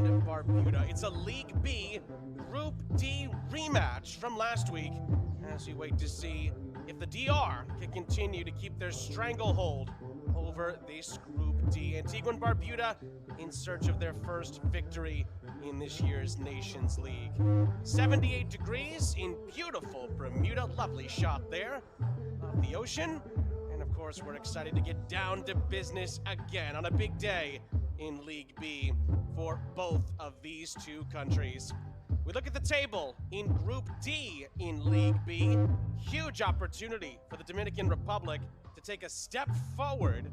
and Barbuda. It's a League B Group D rematch from last week as we wait to see if the DR can continue to keep their stranglehold over this Group D. Antigua and Barbuda in search of their first victory in this year's Nations League. 78 degrees in beautiful Bermuda. Lovely shot there of the ocean. And of course, we're excited to get down to business again on a big day in League B for both of these two countries. We look at the table in Group D in League B. Huge opportunity for the Dominican Republic to take a step forward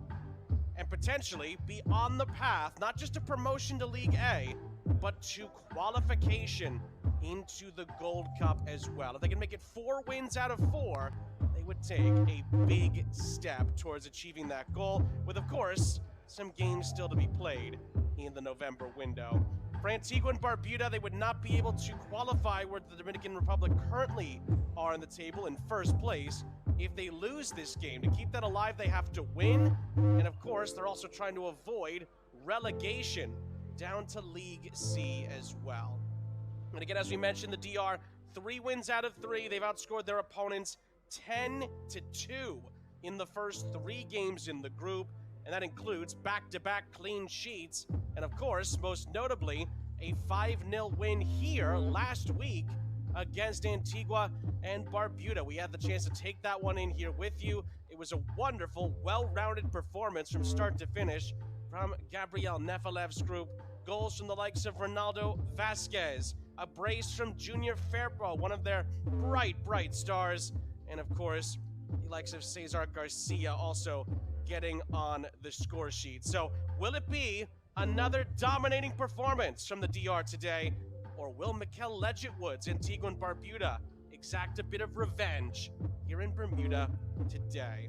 and potentially be on the path, not just to promotion to League A, but to qualification into the Gold Cup as well. If they can make it 4 wins out of 4, they would take a big step towards achieving that goal, with, of course, some games still to be played in the November window. For Antigua and Barbuda, they would not be able to qualify where the Dominican Republic currently are in the table in first place. If they lose this game, to keep that alive, they have to win. And of course, they're also trying to avoid relegation down to League C as well. And again, as we mentioned, the DR, 3 wins out of 3. They've outscored their opponents 10-2 in the first 3 games in the group. And that includes back-to-back clean sheets. And of course, most notably, a 5-0 win here last week against Antigua and Barbuda. We had the chance to take that one in here with you. It was a wonderful, well-rounded performance from start to finish from Gabriel Nefalev's group. Goals from the likes of Ronaldo Vasquez, a brace from Junior Fairpo, one of their bright stars. And of course, the likes of Cesar Garcia also getting on the score sheet. So will it be another dominating performance from the DR today, or will Mikel Legitwood's Antigua and Barbuda exact a bit of revenge here in Bermuda today?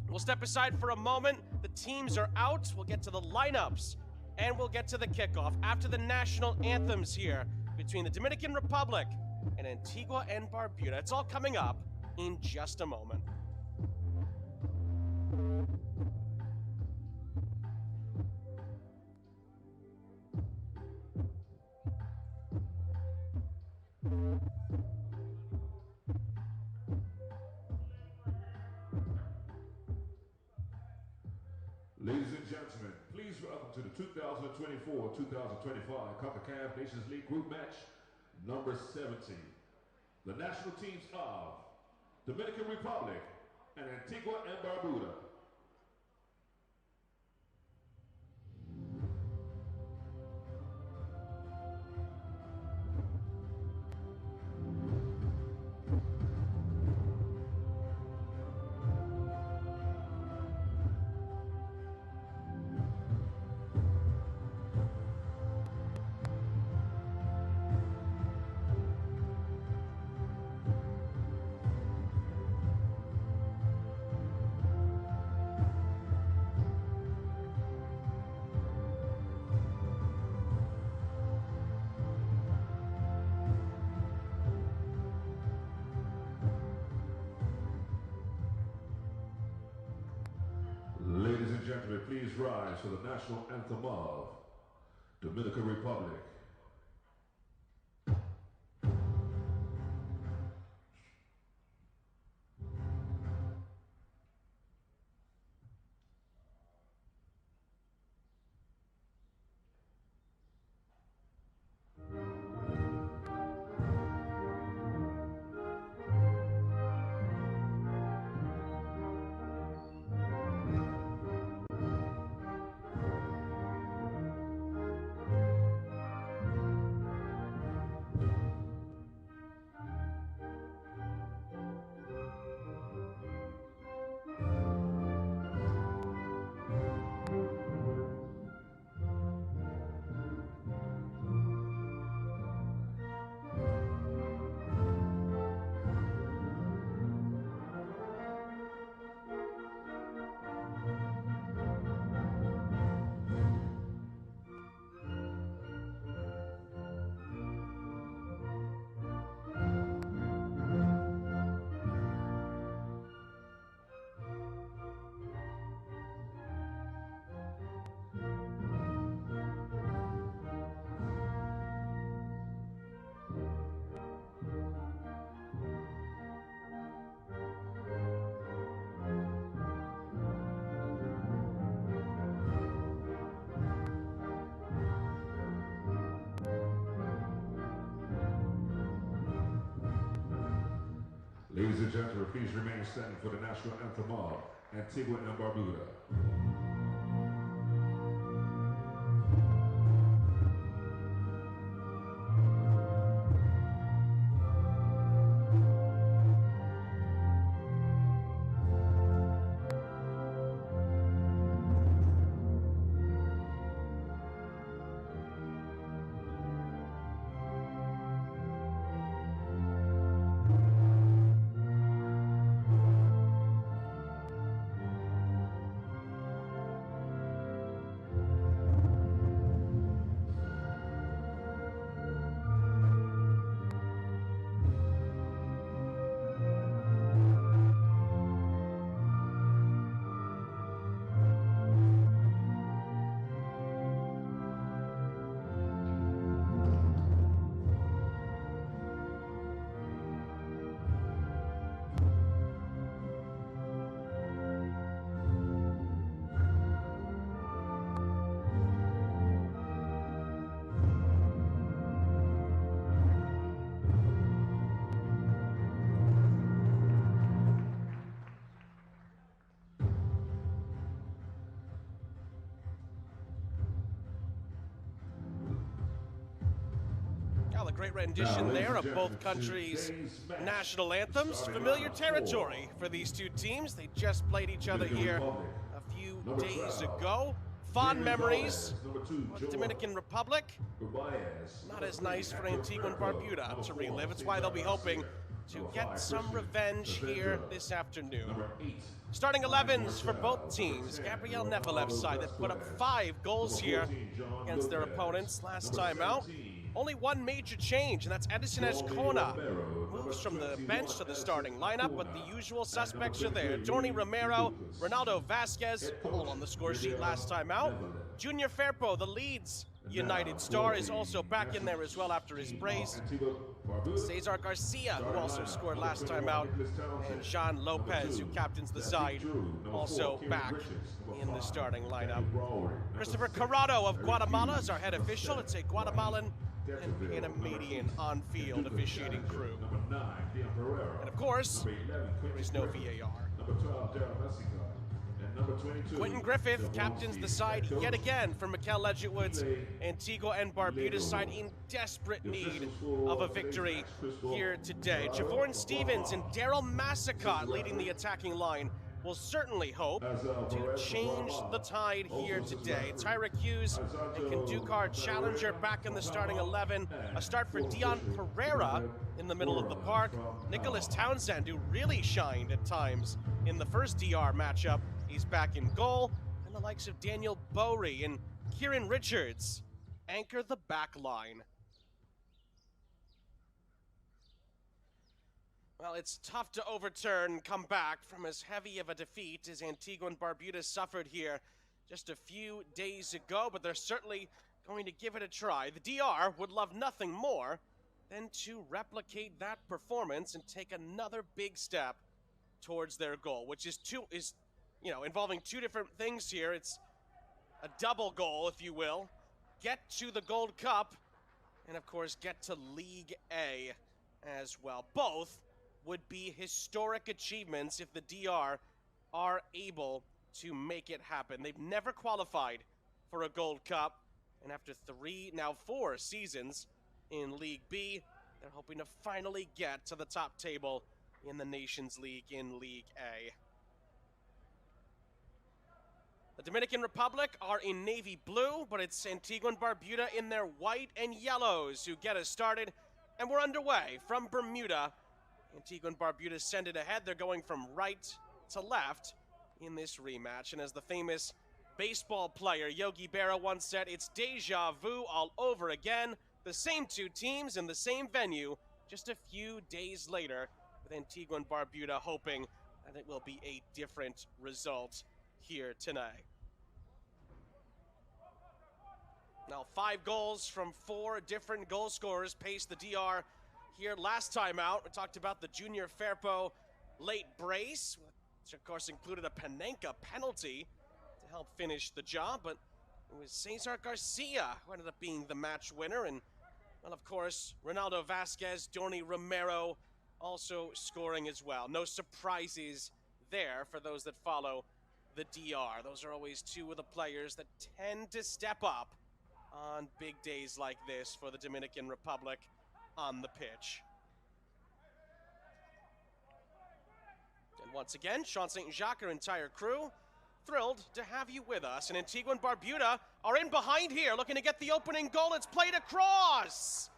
We'll step aside for a moment. The teams are out. We'll get to the lineups and we'll get to the kickoff after the national anthems here between the Dominican Republic and Antigua and Barbuda. It's all coming up in just a moment. Ladies and gentlemen, please welcome to the 2024-2025 Concacaf Nations League Group Match number 17. The national teams of Dominican Republic and Antigua and Barbuda. Ladies and gentlemen, please rise for the national anthem of Dominican Republic. Ladies and gentlemen, please remain standing for the national anthem of Antigua and Barbuda. A great rendition there of both countries' national anthems. Familiar territory for these two teams. They just played each other here a few days ago. Fond memories of the Dominican Republic. Not as nice for Antigua and Barbuda to relive. It's why they'll be hoping to get some revenge here this afternoon. Starting 11s for both teams. Gabriel Nefelev's side that put up 5 goals here against their opponents last time out. Only one major change, and that's Edison Escona. Moves from the bench to the starting lineup, but the usual suspects are there. Dorny Romero, Ronaldo Vasquez, all on the score sheet last time out. Junior Firpo, the Leeds United star, is also back in there as well after his brace. Cesar Garcia, who also scored last time out, and Jean Lopez, who captains the side, also back in the starting lineup. Christopher Corrado of Guatemala is our head official. It's a Guatemalan and Panamanian on-field officiating crew. And of course, there is no VAR. Quentin Griffith captains the side yet again for Mikel Ledgetwood's Antigua and Barbuda side in desperate need of a victory here today. Javorn Stevens and Daryl Massicott leading the attacking line will certainly hope to change the tide here today. Tyra Hughes and Kandukar Challenger back in the starting 11. A start for Dion Pereira in the middle of the park. Nicholas Townsend, who really shined at times in the first DR matchup, he's back in goal. And the likes of Daniel Bowery and Kieran Richards anchor the back line. Well, it's tough to overturn and come back from as heavy of a defeat as Antigua and Barbuda suffered here just a few days ago, but they're certainly going to give it a try. The DR would love nothing more than to replicate that performance and take another big step towards their goal, which is involving two different things here. It's a double goal, if you will. Get to the Gold Cup and, of course, get to League A as well. Both would be historic achievements if the DR are able to make it happen. They've never qualified for a Gold Cup, and after 3, now 4 seasons in League B, they're hoping to finally get to the top table in the Nations League in League A. The Dominican Republic are in navy blue, but it's Antigua and Barbuda in their white and yellows who get us started, and we're underway from Bermuda. Antigua and Barbuda send it ahead. They're going from right to left in this rematch. And as the famous baseball player Yogi Berra once said, it's deja vu all over again. The same two teams in the same venue just a few days later, with Antigua and Barbuda hoping that it will be a different result here tonight. Now 5 goals from 4 different goal scorers paced the DR here last time out. We talked about the Junior Firpo late brace, which of course included a Panenka penalty to help finish the job, but it was Cesar Garcia who ended up being the match winner. And, well, of course, Ronaldo Vasquez, Dorny Romero, also scoring as well. No surprises there for those that follow the DR. Those are always two of the players that tend to step up on big days like this for the Dominican Republic on the pitch. And once again, Sean St. Jacques, our entire crew, thrilled to have you with us. And Antigua and Barbuda are in behind here, looking to get the opening goal. It's played across!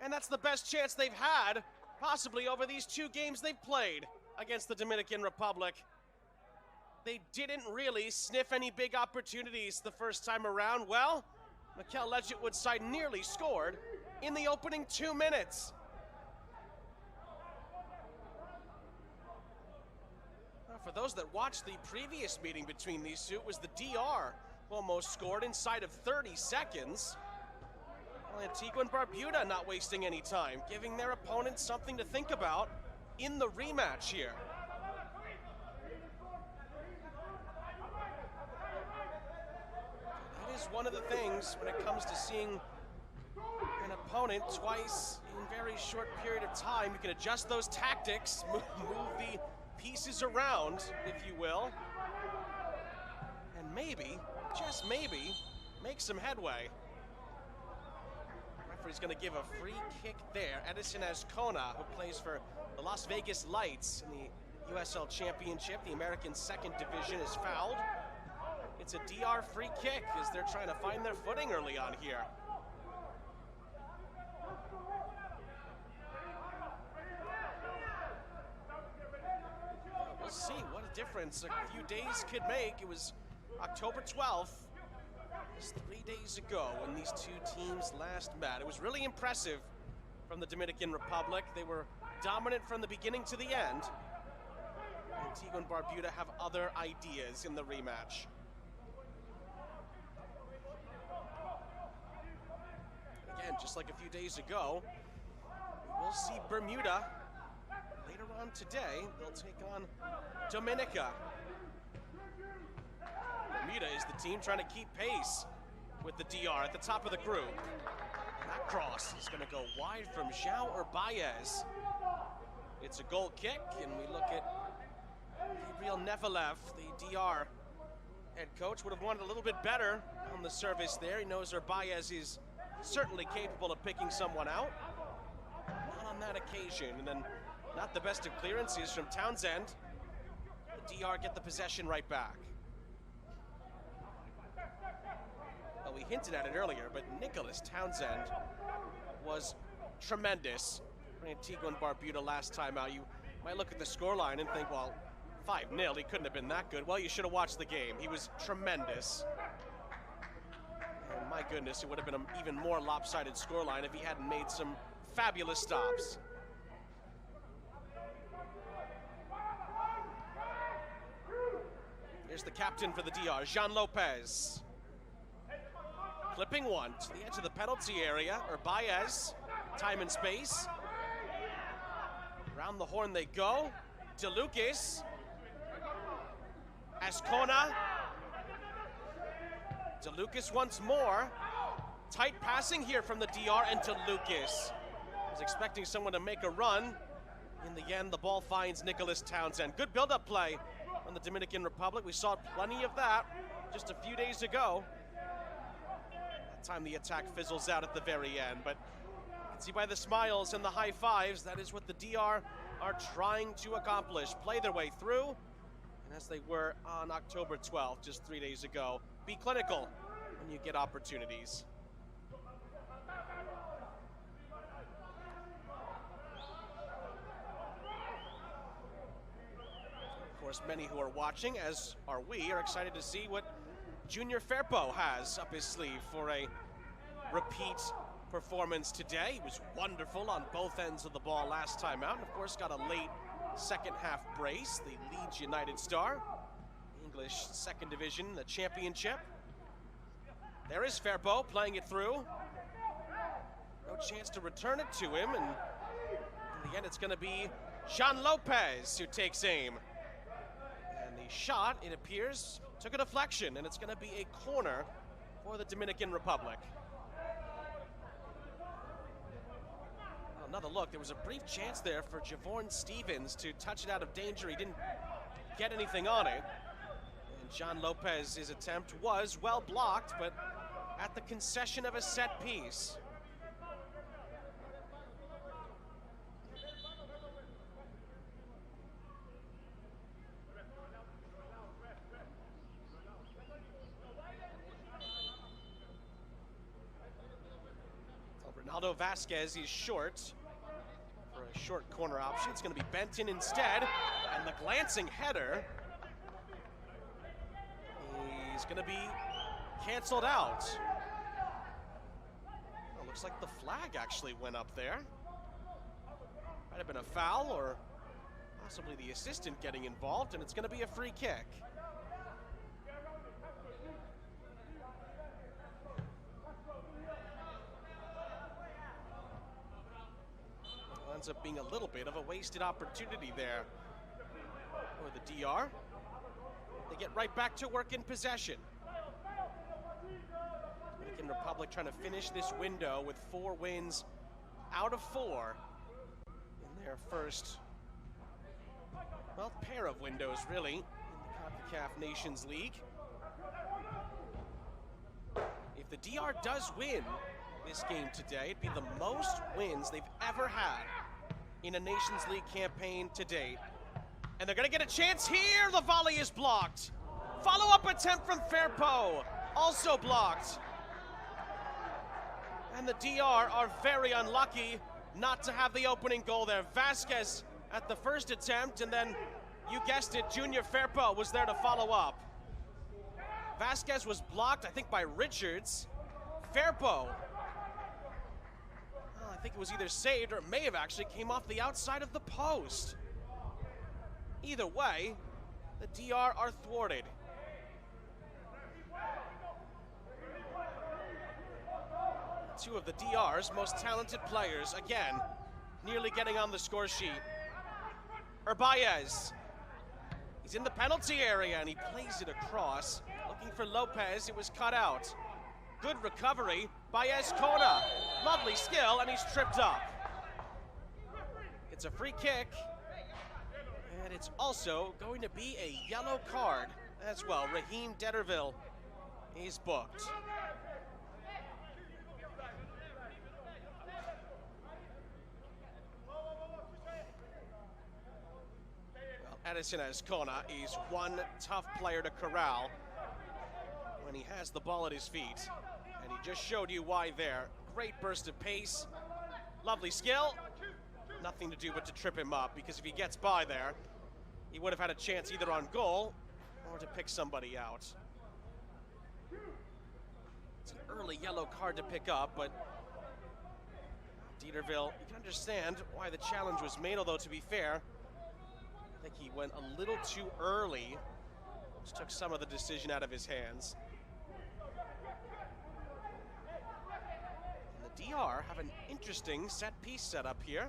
And that's the best chance they've had, possibly over these two games they've played against the Dominican Republic. They didn't really sniff any big opportunities the first time around. Well, Mikel Ledgetwood's side nearly scored in the opening 2 minutes. Now, for those that watched the previous meeting between these two, it was the DR who almost scored inside of 30 seconds. Well, Antigua and Barbuda not wasting any time, giving their opponents something to think about in the rematch here. That is one of the things when it comes to seeing an opponent twice in a very short period of time. You can adjust those tactics, move the pieces around, if you will, and maybe, just maybe, make some headway. Referee's going to give a free kick there. Edison Azcona, who plays for the Las Vegas Lights in the USL Championship, the American Second Division, is fouled. It's a DR free kick as they're trying to find their footing early on here. We'll see what a difference a few days could make. It was October 12th. Just 3 days ago when these two teams last met. It was really impressive from the Dominican Republic. They were dominant from the beginning to the end. Antigua and Barbuda have other ideas in the rematch. Again, just like a few days ago, we'll see Bermuda. Later on today, they'll take on Dominica. Bermuda is the team trying to keep pace with the DR at the top of the group. That cross is going to go wide from João Urbaez. It's a goal kick, and we look at Gabriel Nevelev, the DR head coach, would have wanted a little bit better on the service there. He knows Urbaez is certainly capable of picking someone out. Not on that occasion, and then not the best of clearances from Townsend. The DR get the possession right back. Well, we hinted at it earlier, but Nicholas Townsend was tremendous for Antigua and Barbuda last time out. You might look at the scoreline and think, well, 5-0, he couldn't have been that good. Well, you should have watched the game. He was tremendous. And my goodness, it would have been an even more lopsided scoreline if he hadn't made some fabulous stops. Here's the captain for the DR, Jean Lopez. Clipping one to the edge of the penalty area. Urbaez, time and space. Around the horn they go. DeLucas. Azcona. DeLucas once more. Tight passing here from the DR and DeLucas. Was expecting someone to make a run. In the end, the ball finds Nicholas Townsend. Good build-up play on the Dominican Republic. We saw plenty of that just a few days ago. Time the attack fizzles out at the very end, but you can see by the smiles and the high fives, that is what the DR are trying to accomplish. Play their way through, and as they were on October 12th, just 3 days ago, be clinical when you get opportunities. Of course, many who are watching, as are we, are excited to see what Junior Firpo has up his sleeve for a repeat performance today. He was wonderful on both ends of the ball last time out, and of course got a late second half brace. The Leeds United star, English Second Division, the championship. There is Firpo playing it through. No chance to return it to him, and in the end it's going to be Jean Lopez who takes aim. And the shot, it appears, took a deflection, and it's going to be a corner for the Dominican Republic. Well, Another look. There was a brief chance there for Javorn Stevens to touch it out of danger. He didn't get anything on it. And John Lopez's attempt was well blocked, but at the concession of a set piece. Ronaldo Vasquez is short for a short corner option. It's going to be Benton instead, and the glancing header is going to be canceled out. Well, looks like the flag actually went up there. Might have been a foul or possibly the assistant getting involved, and it's going to be a free kick. Ends up being a little bit of a wasted opportunity there for the DR. They get right back to work in possession. Dominican Republic trying to finish this window with 4 wins out of 4 in their first, well, pair of windows really in the Concacaf Nations League. If the DR does win this game today, it'd be the most wins they've ever had in a Nations League campaign to date. And they're gonna get a chance here. The volley is blocked. Follow-up attempt from Firpo, also blocked. And the DR are very unlucky not to have the opening goal there. Vasquez at the first attempt, and then, you guessed it, Junior Firpo was there to follow up. Vasquez was blocked, I think, by Richards. Firpo, I think it was either saved or it may have actually came off the outside of the post. Either way, the DR are thwarted. Two of the DR's most talented players, again, nearly getting on the score sheet. Urbaez, he's in the penalty area and he plays it across. Looking for Lopez, it was cut out. Good recovery by Azcona. Lovely skill, and he's tripped up. It's a free kick, and it's also going to be a yellow card as well. Raheem Detterville, he's booked. Well, Edison Azcona is one tough player to corral when he has the ball at his feet. And he just showed you why there. Great burst of pace, lovely skill. Nothing to do but to trip him up, because if he gets by there, he would have had a chance either on goal or to pick somebody out. It's an early yellow card to pick up, but Detterville, you can understand why the challenge was made, although to be fair, I think he went a little too early. Just took some of the decision out of his hands. DR have an interesting set piece set up here.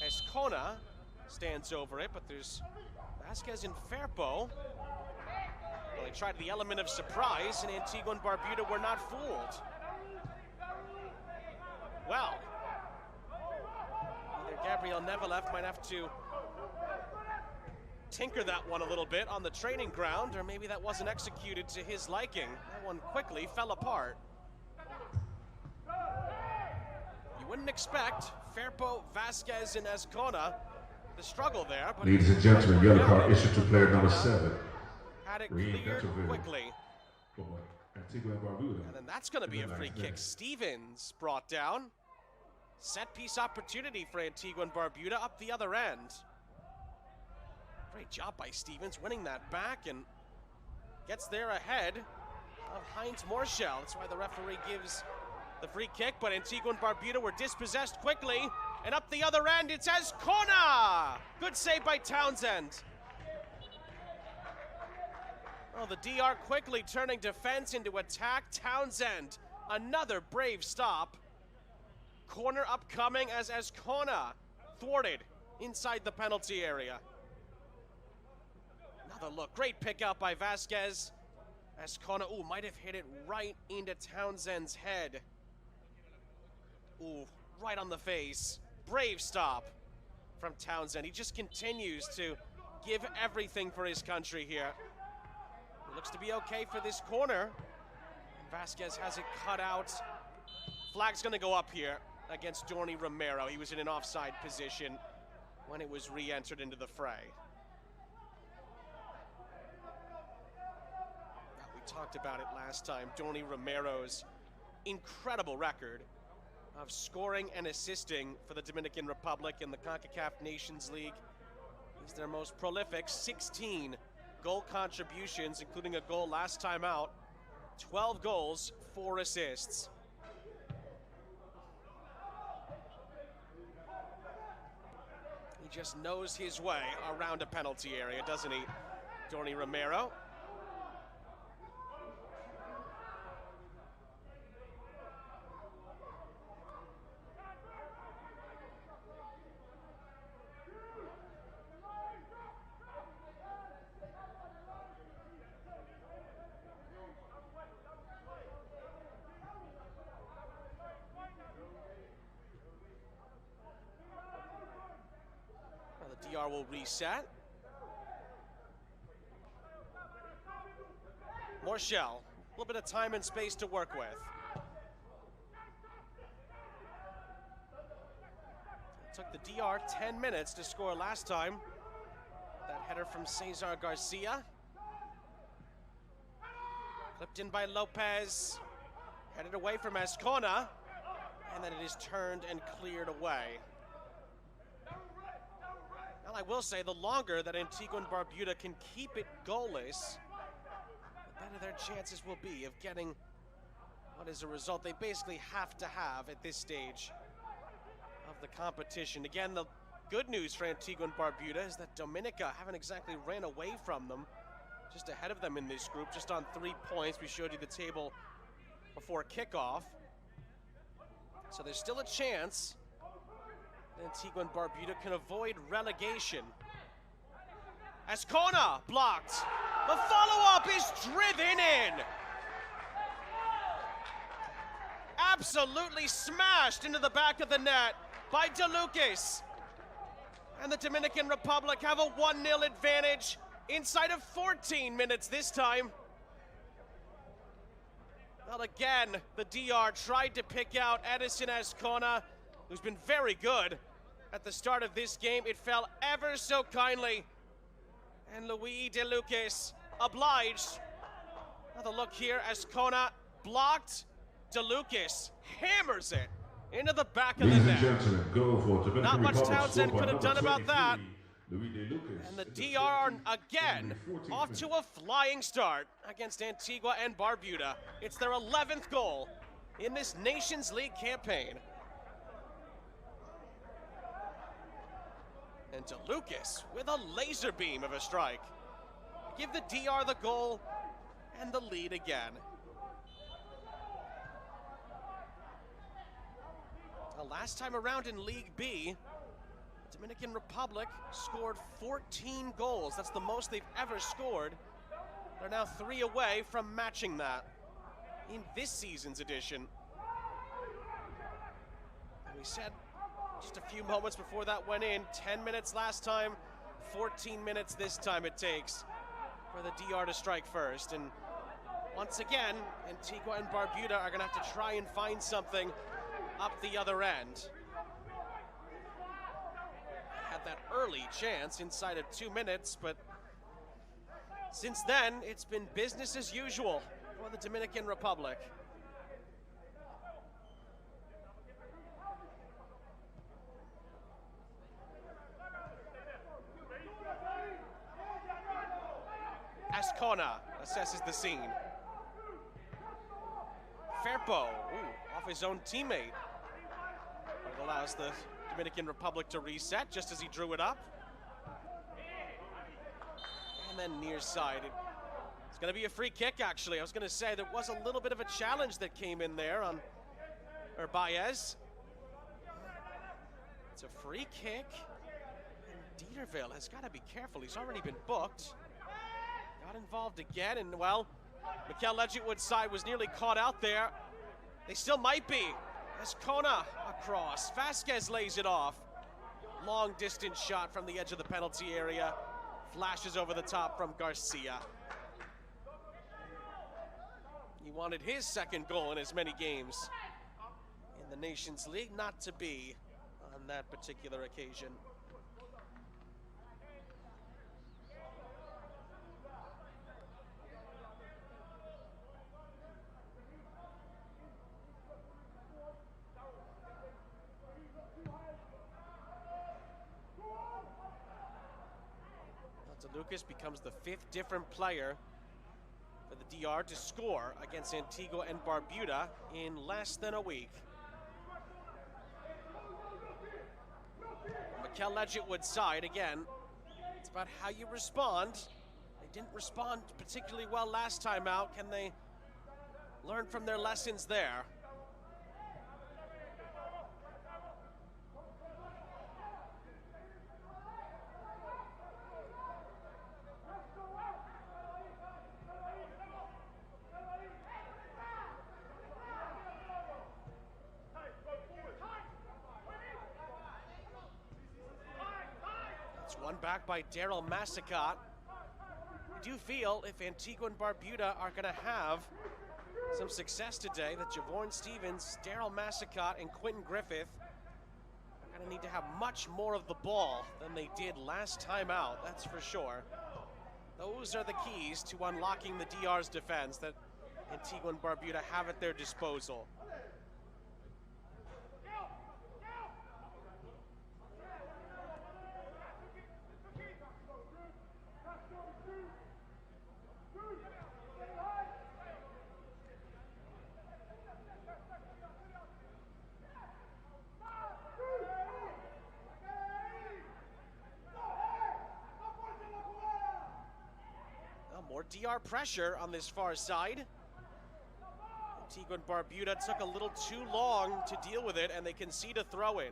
Azcona stands over it, but there's Vasquez and Firpo. Well, they tried the element of surprise, and Antigua and Barbuda were not fooled. Well, either Gabriel Nevelef might have to tinker that one a little bit on the training ground, or maybe that wasn't executed to his liking. That one quickly fell apart. You wouldn't expect Firpo, Vasquez, and Azcona to struggle there. But ladies and gentlemen, yellow card issued to player number 7. Had it cleared quickly. Antigua Barbuda. And then that's going to be a free kick. Stevens brought down. Set piece opportunity for Antigua and Barbuda up the other end. Great job by Stevens winning that back and gets there ahead of Heinz Morschel. That's why the referee gives the free kick, but Antigua and Barbuda were dispossessed quickly, and up the other end, it's Azcona! Good save by Townsend. Oh, the DR quickly turning defense into attack. Townsend, another brave stop. Corner upcoming as Azcona thwarted inside the penalty area. Another look, great pick out by Vasquez. Azcona, ooh, might have hit it right into Townsend's head. Ooh, right on the face. brave stop from Townsend. He just continues to give everything for his country here. It looks to be okay for this corner. Vasquez has it cut out. Flag's gonna go up here against Dorny Romero. He was in an offside position when it was re-entered into the fray. We talked about it last time. Dorny Romero's incredible record of scoring and assisting for the Dominican Republic in the Concacaf Nations League. He's their most prolific, 16 goal contributions, including a goal last time out, 12 goals, 4 assists. He just knows his way around a penalty area, doesn't he, Dorny Romero? DR will reset. Morchel, a little bit of time and space to work with. It took the DR 10 minutes to score last time. That header from Cesar Garcia. Clipped in by Lopez. Headed away from Azcona. And then it is turned and cleared away. Well, I will say, the longer that Antigua Barbuda can keep it goalless, the better their chances will be of getting what is a result they basically have to have at this stage of the competition. Again, the good news for Antigua Barbuda is that Dominica haven't exactly ran away from them, just ahead of them in this group, just on 3 points. We showed you the table before kickoff. So there's still a chance Antigua Barbuda can avoid relegation. Azcona blocked. The follow-up is driven in. Absolutely smashed into the back of the net by De Lucas. And the Dominican Republic have a 1-0 advantage inside of 14 minutes this time. Well, again, the DR tried to pick out Edison Azcona, who's been very good at the start of this game. It fell ever so kindly. And Luis De Lucas obliged. Another look here, Azcona blocked. De Lucas hammers it into the back of the net. Not much Townsend could have done about that. And the DR again off to a flying start against Antigua and Barbuda. It's their 11th goal in this Nations League campaign. And De Lucas with a laser beam of a strike. Give the DR the goal and the lead again. Now, last time around in League B, the Dominican Republic scored 14 goals. That's the most they've ever scored. They're now 3 away from matching that in this season's edition. And we said just a few moments before that went in, 10 minutes last time, 14 minutes this time it takes for the DR to strike first. And once again, Antigua and Barbuda are gonna have to try and find something up the other end. Had that early chance inside of 2 minutes, but since then, it's been business as usual for the Dominican Republic. Azcona assesses the scene. Firpo, off his own teammate. It allows the Dominican Republic to reset just as he drew it up. And then near side, it's going to be a free kick, actually. I was going to say there was a little bit of a challenge that came in there on Baez. It's a free kick. And Dieterville has got to be careful. He's already been booked. Got involved again, and well, Mikel Ledgetwood's side was nearly caught out there. They still might be. As Kona across. Vasquez lays it off. Long distance shot from the edge of the penalty area. Flashes over the top from Garcia. He wanted his second goal in as many games in the Nations League, not to be on that particular occasion. Lucas becomes the 5th different player for the DR to score against Antigua and Barbuda in less than a week. Mikel Legitwood's side, again, it's about how you respond. They didn't respond particularly well last time out. Can they learn from their lessons there? One back by Daryl Massicott. I do feel if Antigua and Barbuda are going to have some success today, that Javorn Stevens, Daryl Massicott, and Quentin Griffith are going to need to have much more of the ball than they did last time out, that's for sure. Those are the keys to unlocking the DR's defense that Antigua and Barbuda have at their disposal. More DR pressure on this far side. Antigua and Barbuda took a little too long to deal with it, and they concede a throw-in.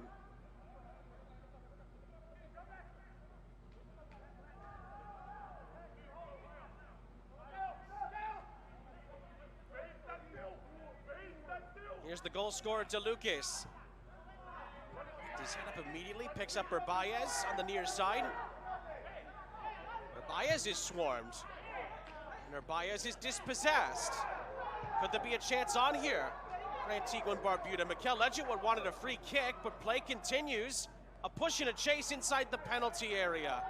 Here's the goal scorer, DeLucas. His head up immediately, picks up Urbaez on the near side. Urbaez is swarmed. And Urbaez is dispossessed. Could there be a chance on here for Antigua and Barbuda? Mikel Legitwood wanted a free kick, but play continues. A push and a chase inside the penalty area.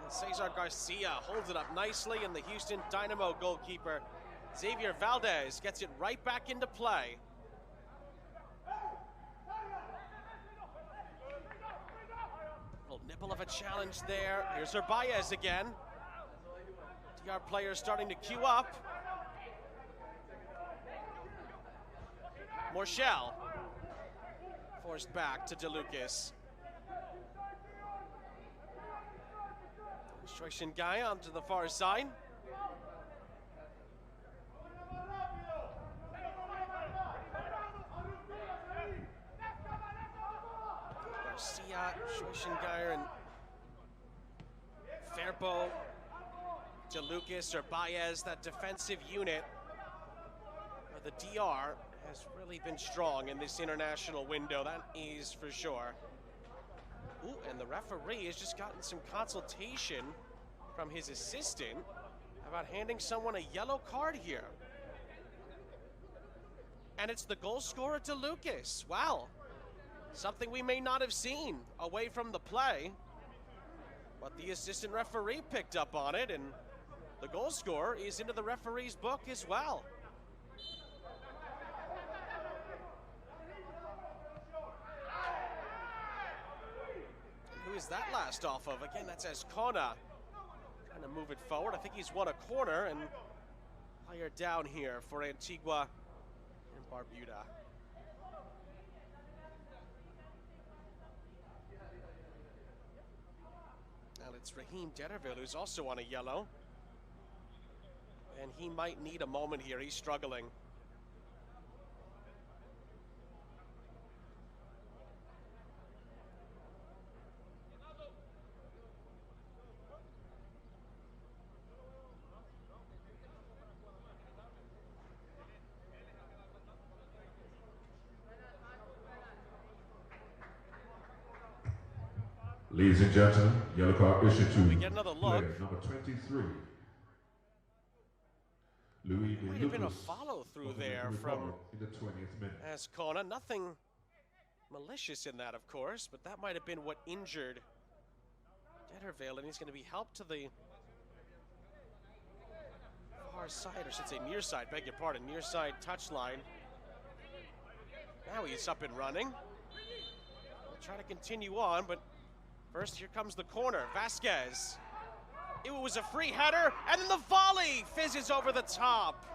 And Cesar Garcia holds it up nicely, and the Houston Dynamo goalkeeper, Xavier Valdez, gets it right back into play. Little nibble of a challenge there. Here's Urbaez again. DR players starting to queue up. Morchel forced back to DeLucas. Guy onto the far side. Garcia, Schweizengeyer, and Ferbo, DeLucas or Baez, that defensive unit for the DR has really been strong in this international window, that is for sure. Ooh, and the referee has just gotten some consultation from his assistant about handing someone a yellow card here. And it's the goal scorer, DeLucas. Wow, something we may not have seen away from the play, but the assistant referee picked up on it, and the goal scorer is into the referee's book as well. And who is that last off of? Again, that's Escona. Trying to move it forward. I think he's won a corner, and player down here for Antigua and Barbuda. Now it's Raheem Detterville, who's also on a yellow. And he might need a moment here. He's struggling. Ladies and gentlemen, yellow card issued to We get another look. player number 23. Louis Might have been a follow-through there from in the 20th minute. Ascona. Nothing malicious in that, of course, but that might have been what injured Detterville, and he's going to be helped to the far side, or I should say near side, beg your pardon, near side touchline. Now he's up and running. We'll try to continue on, but first here comes the corner. Vasquez. It was a free header, and then the volley fizzes over the top.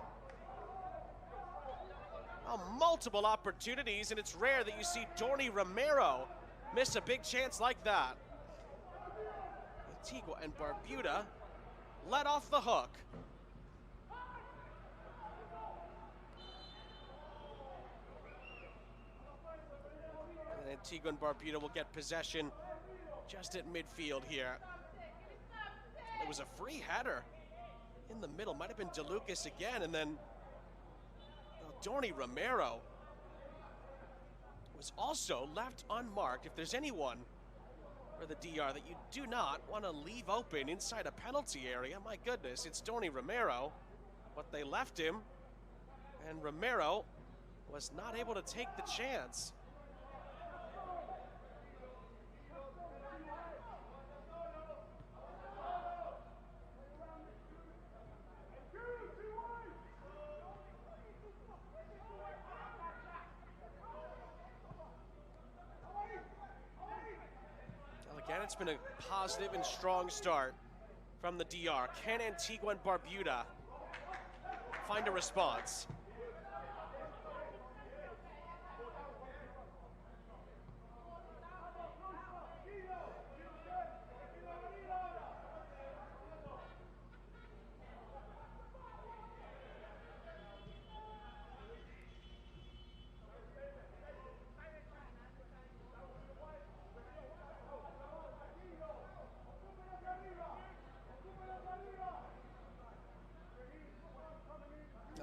Oh, multiple opportunities, and it's rare that you see Dorny Romero miss a big chance like that. Antigua and Barbuda let off the hook. And Antigua and Barbuda will get possession just at midfield here. It was a free header in the middle. Might have been DeLucas again, and then Dorny Romero was also left unmarked. If there's anyone for the DR that you do not want to leave open inside a penalty area, my goodness, it's Dorny Romero. But they left him, and Romero was not able to take the chance. Again, it's been a positive and strong start from the DR. Can Antigua and Barbuda find a response?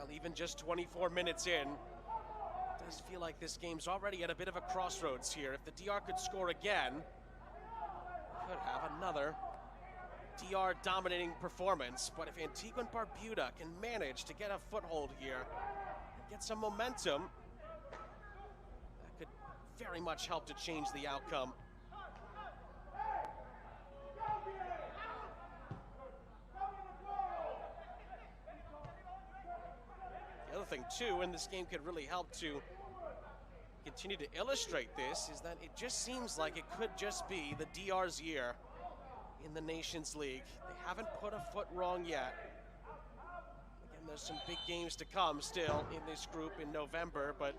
Even just 24 minutes in, it does feel like this game's already at a bit of a crossroads here. If the DR could score again, could have another DR dominating performance. But if Antigua and Barbuda can manage to get a foothold here, get some momentum, that could very much help to change the outcome. The other thing too, and this game could really help to continue to illustrate this, is that it just seems like it could just be the DR's year in the Nations League. They haven't put a foot wrong yet. Again, there's some big games to come still in this group in November, but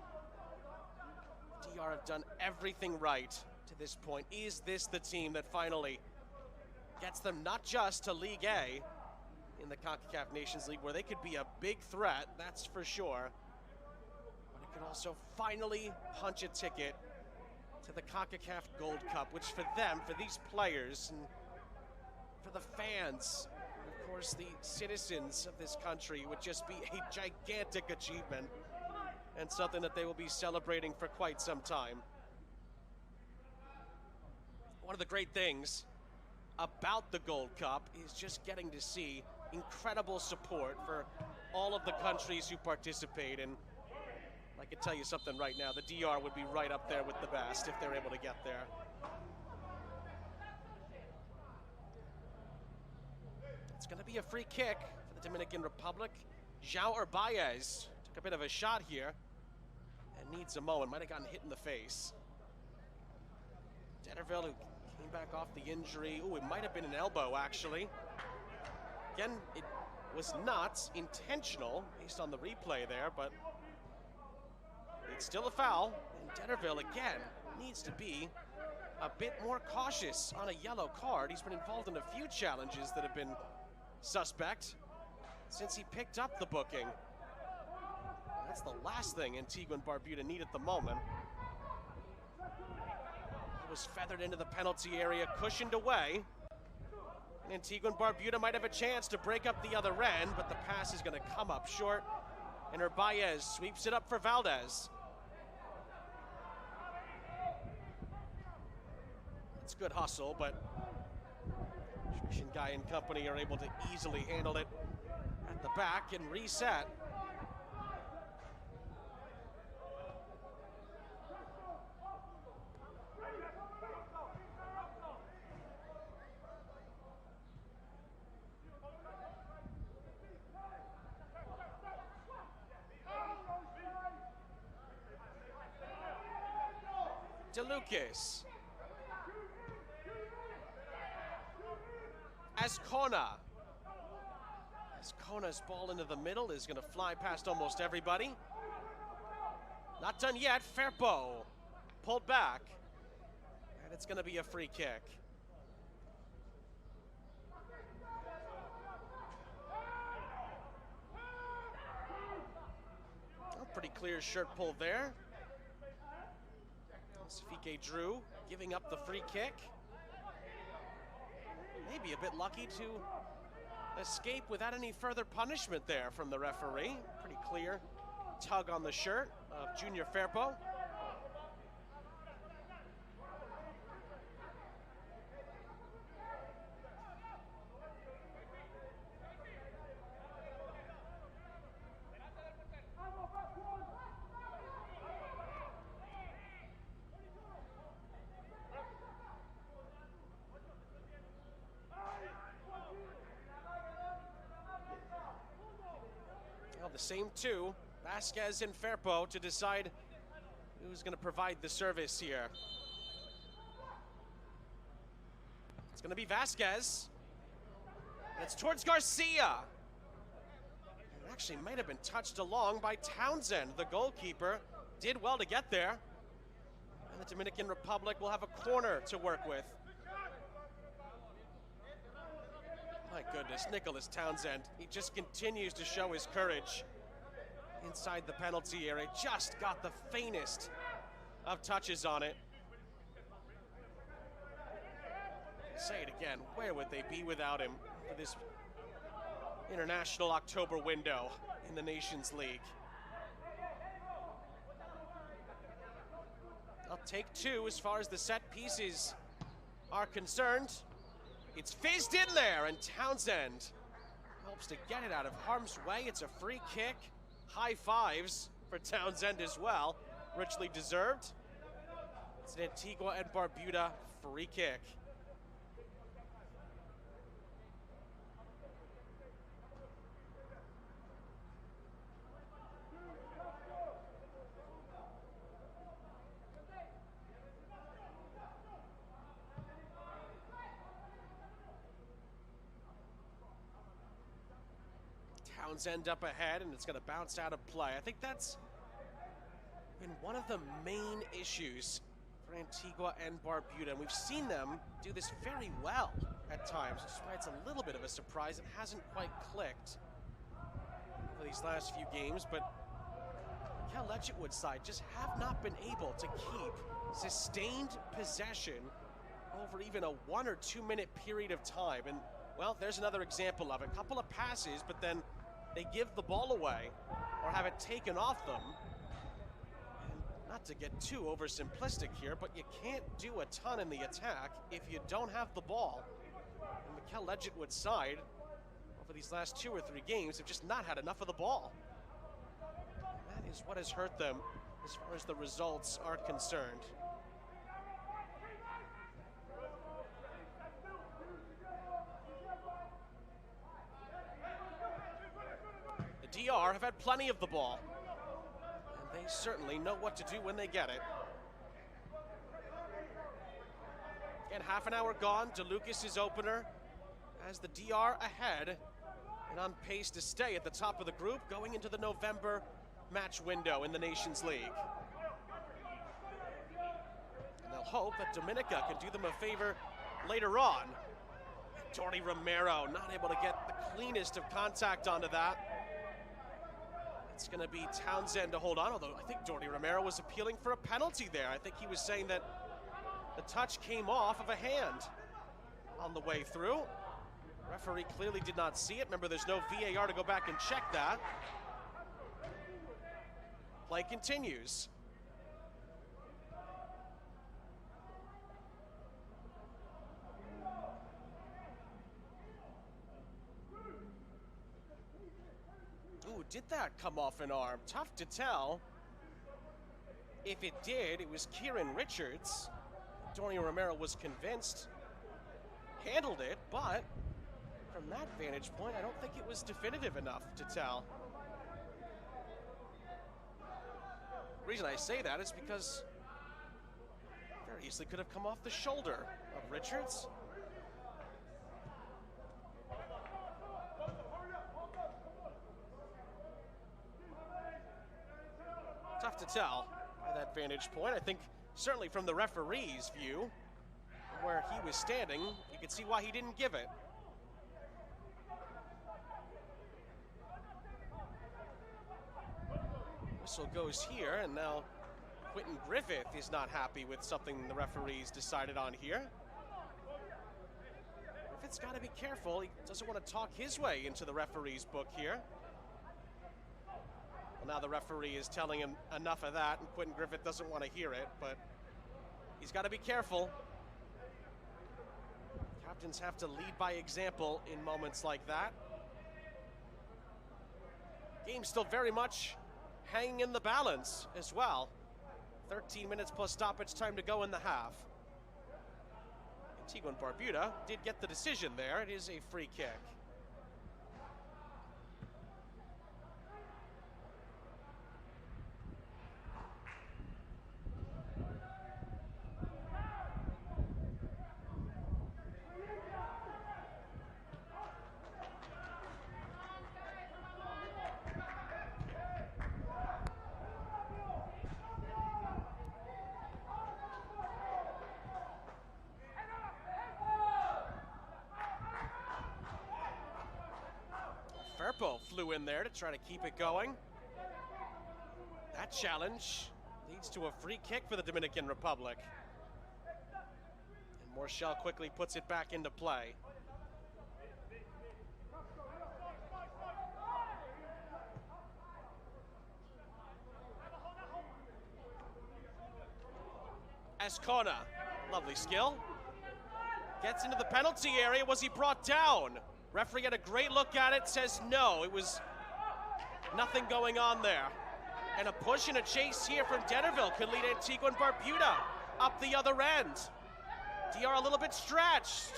DR have done everything right to this point. Is this the team that finally gets them not just to League A in the Concacaf Nations League, where they could be a big threat, that's for sure, but it could also finally punch a ticket to the Concacaf Gold Cup, which for them, for these players, and for the fans, and of course the citizens of this country, would just be a gigantic achievement and something that they will be celebrating for quite some time. One of the great things about the Gold Cup is just getting to see incredible support for all of the countries who participate, and I can tell you something right now, the DR would be right up there with the best if they're able to get there. It's going to be a free kick for the Dominican Republic. João Urbaez took a bit of a shot here and needs a moment, might have gotten hit in the face. Detterville, who came back off the injury, it might have been an elbow actually. Again, it was not intentional based on the replay there, but it's still a foul. And Detterville, again, needs to be a bit more cautious on a yellow card. He's been involved in a few challenges that have been suspect since he picked up the booking. That's the last thing Antigua and Barbuda need at the moment. It was feathered into the penalty area, cushioned away. Antigua and Barbuda might have a chance to break up the other end, but the pass is going to come up short, and Urbaez sweeps it up for Valdez. It's good hustle, but Guy and company are able to easily handle it at the back and reset. DeLucas. Ascona's ball into the middle is going to fly past almost everybody. Not done yet. Firpo pulled back. And it's going to be a free kick. Oh, pretty clear shirt pull there. Safike Drew giving up the free kick. Maybe a bit lucky to escape without any further punishment there from the referee. Pretty clear tug on the shirt of Junior Firpo. The same two, Vasquez and Firpo, to decide who's going to provide the service here. It's going to be Vasquez. And it's towards Garcia. It actually might have been touched along by Townsend. The goalkeeper did well to get there. And the Dominican Republic will have a corner to work with. My goodness, Nicholas Townsend, he just continues to show his courage inside the penalty area. Just got the faintest of touches on it. Say it again, where would they be without him for this international October window in the Nations League? I'll take two as far as the set pieces are concerned. It's fizzed in there, and Townsend helps to get it out of harm's way. It's a free kick. High fives for Townsend as well. Richly deserved. It's an Antigua and Barbuda free kick. Townsend up ahead, and it's going to bounce out of play. I think that's been one of the main issues for Antigua and Barbuda, and we've seen them do this very well at times. That's why it's a little bit of a surprise. It hasn't quite clicked for these last few games, but Cal Ledgetwood's side just have not been able to keep sustained possession over even a 1 or 2 minute period of time. And well, there's another example of it. A couple of passes, but then they give the ball away or have it taken off them. And not to get too oversimplistic here, but you can't do a ton in the attack if you don't have the ball. And Mikel Ledgetwood's side, over these last 2 or 3 games, have just not had enough of the ball. And that is what has hurt them as far as the results are concerned. DR have had plenty of the ball, and they certainly know what to do when they get it. And half an hour gone, DeLucas' opener as the DR ahead and on pace to stay at the top of the group going into the November match window in the Nations League. And they'll hope that Dominica can do them a favor later on. Dorty Romero not able to get the cleanest of contact onto that. It's going to be Townsend to hold on, although I think Dorty Romero was appealing for a penalty there. I think he was saying that the touch came off of a hand on the way through. Referee clearly did not see it. Remember, there's no VAR to go back and check that. Play continues. did that come off an arm? Tough to tell. If it did, it was Kieran Richards. Antonio Romero was convinced, handled it, but from that vantage point, I don't think it was definitive enough to tell. The reason I say that is because it very easily could have come off the shoulder of Richards. Tough to tell by that vantage point. I think certainly from the referee's view, where he was standing, you could see why he didn't give it. Whistle goes here, and now Quentin Griffith is not happy with something the referees decided on here. Griffith's got to be careful. He doesn't want to talk his way into the referee's book here. Well, now the referee is telling him enough of that, and Quentin Griffith doesn't want to hear it, but he's got to be careful. Captains have to lead by example in moments like that. Game's still very much hanging in the balance as well. 13 minutes plus stoppage time to go in the half. Antigua Barbuda did get the decision there. It is a free kick. Firpo flew in there to try to keep it going. That challenge leads to a free kick for the Dominican Republic. And Morchell quickly puts it back into play. Escona, lovely skill. Gets into the penalty area. Was he brought down? Referee had a great look at it, says no, it was nothing going on there. And a push and a chase here from Dennerville could lead Antigua Barbuda up the other end. DR a little bit stretched.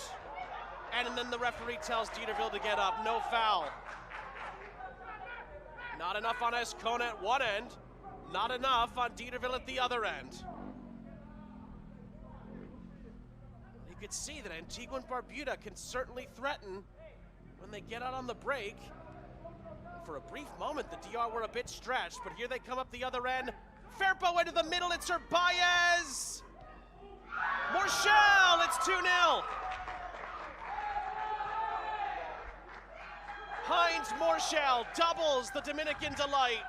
And then the referee tells Dennerville to get up, no foul. Not enough on Escona at one end, not enough on Dennerville at the other end. You could see that Antigua Barbuda can certainly threaten when they get out on the break. For a brief moment, the DR were a bit stretched, but here they come up the other end. Firpo into the middle, it's Baez! Morchell, it's 2-0! Heinz Morchell doubles the Dominican delight,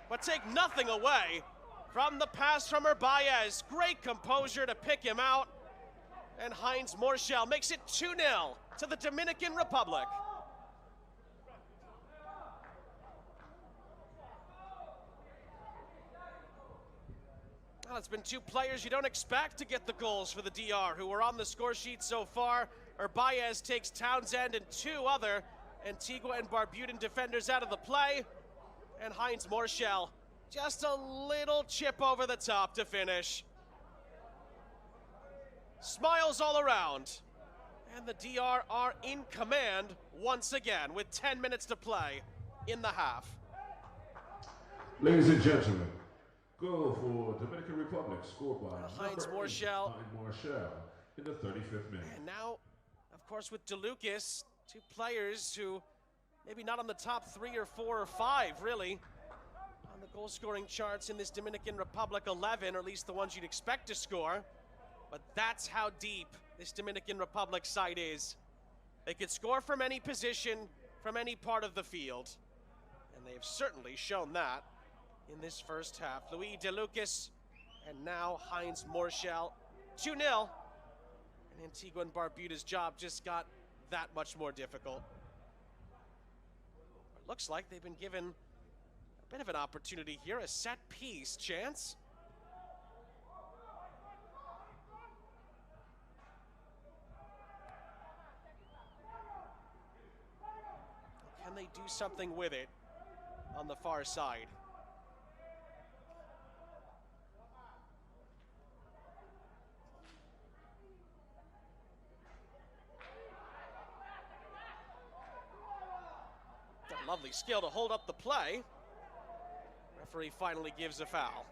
but take nothing away from the pass from Baez. Great composure to pick him out, and Heinz Morchell makes it 2-0 to the Dominican Republic. Well, it's been two players you don't expect to get the goals for the DR who were on the score sheet so far. Baez takes Townsend and two other Antigua and Barbudan defenders out of the play. And Heinz Morchell just a little chip over the top to finish. Smiles all around. And the DR are in command once again with 10 minutes to play in the half. Ladies and gentlemen, goal for Dominican Republic scored by Heinz Morchell. Heinz Morchell in the 35th minute. And now, of course, with DeLucas, two players who maybe not on the top 3 or 4 or 5, really, on the goal-scoring charts in this Dominican Republic 11, or at least the ones you'd expect to score. But that's how deep this Dominican Republic side is. They could score from any position, from any part of the field. And they've certainly shown that in this first half. Luis DeLucas and now Heinz Morchell. 2-0. And Antigua and Barbuda's job just got that much more difficult. It looks like they've been given a bit of an opportunity here, a set piece chance. Can they do something with it? on the far side. A lovely skill to hold up the play. Referee finally gives a foul.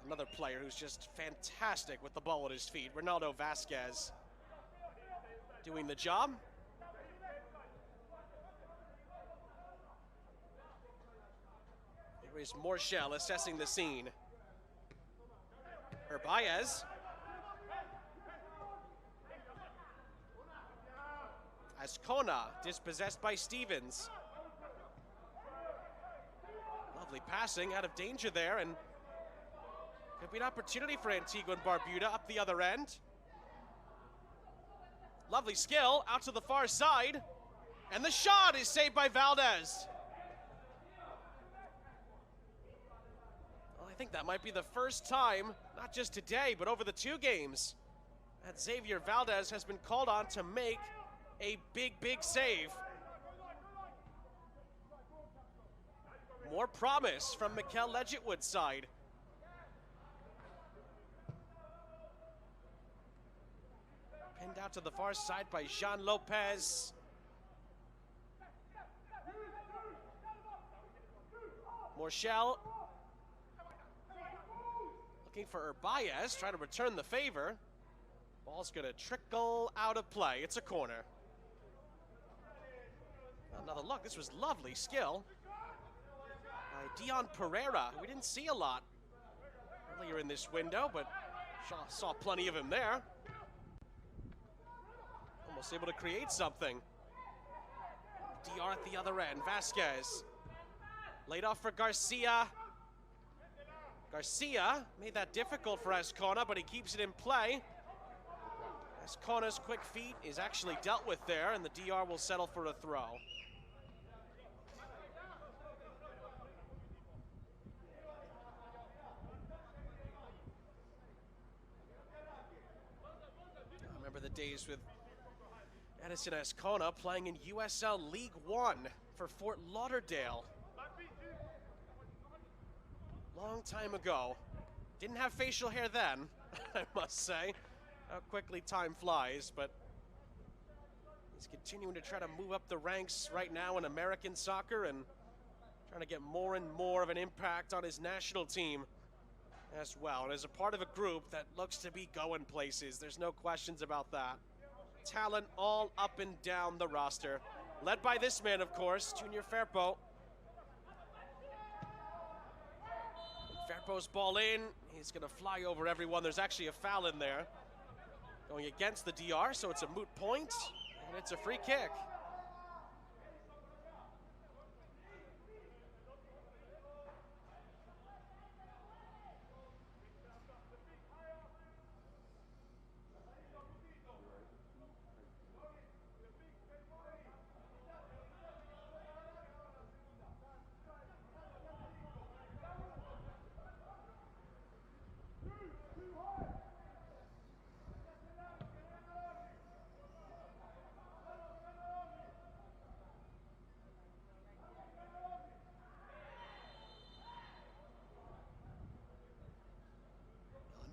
Another player who's just fantastic with the ball at his feet, Ronaldo Vasquez, doing the job. Here is Morshell assessing the scene. Herbaez. Ascona dispossessed by Stevens. Lovely passing, out of danger there, and could be an opportunity for Antigua and Barbuda up the other end. Lovely skill, out to the far side. And the shot is saved by Valdez. Well, I think that might be the first time, not just today, but over the 2 games, that Xavier Valdez has been called on to make a big, big save. More promise from Mikel Legitwood's side. Pinned out to the far side by Jean Lopez. Morshell looking for Herbaez, trying to return the favor. Ball's gonna trickle out of play. It's a corner. Another look. This was lovely skill by Dion Pereira, who we didn't see a lot earlier in this window, but saw plenty of him there. Almost able to create something. DR at the other end. Vasquez. Laid off for Garcia. Garcia made that difficult for Ascona, but he keeps it in play. Ascona's quick feet is actually dealt with there, and the DR will settle for a throw. I remember the days with Edison Ascona playing in USL League One for Fort Lauderdale. Long time ago. Didn't have facial hair then, I must say. How quickly time flies, but he's continuing to try to move up the ranks right now in American soccer and trying to get more and more of an impact on his national team as well. And as a part of a group that looks to be going places, there's no questions about that. Talent all up and down the roster. Led by this man, of course, Junior Firpo. Firpo's ball in. He's going to fly over everyone. There's actually a foul in there going against the DR, so it's a moot point, and it's a free kick.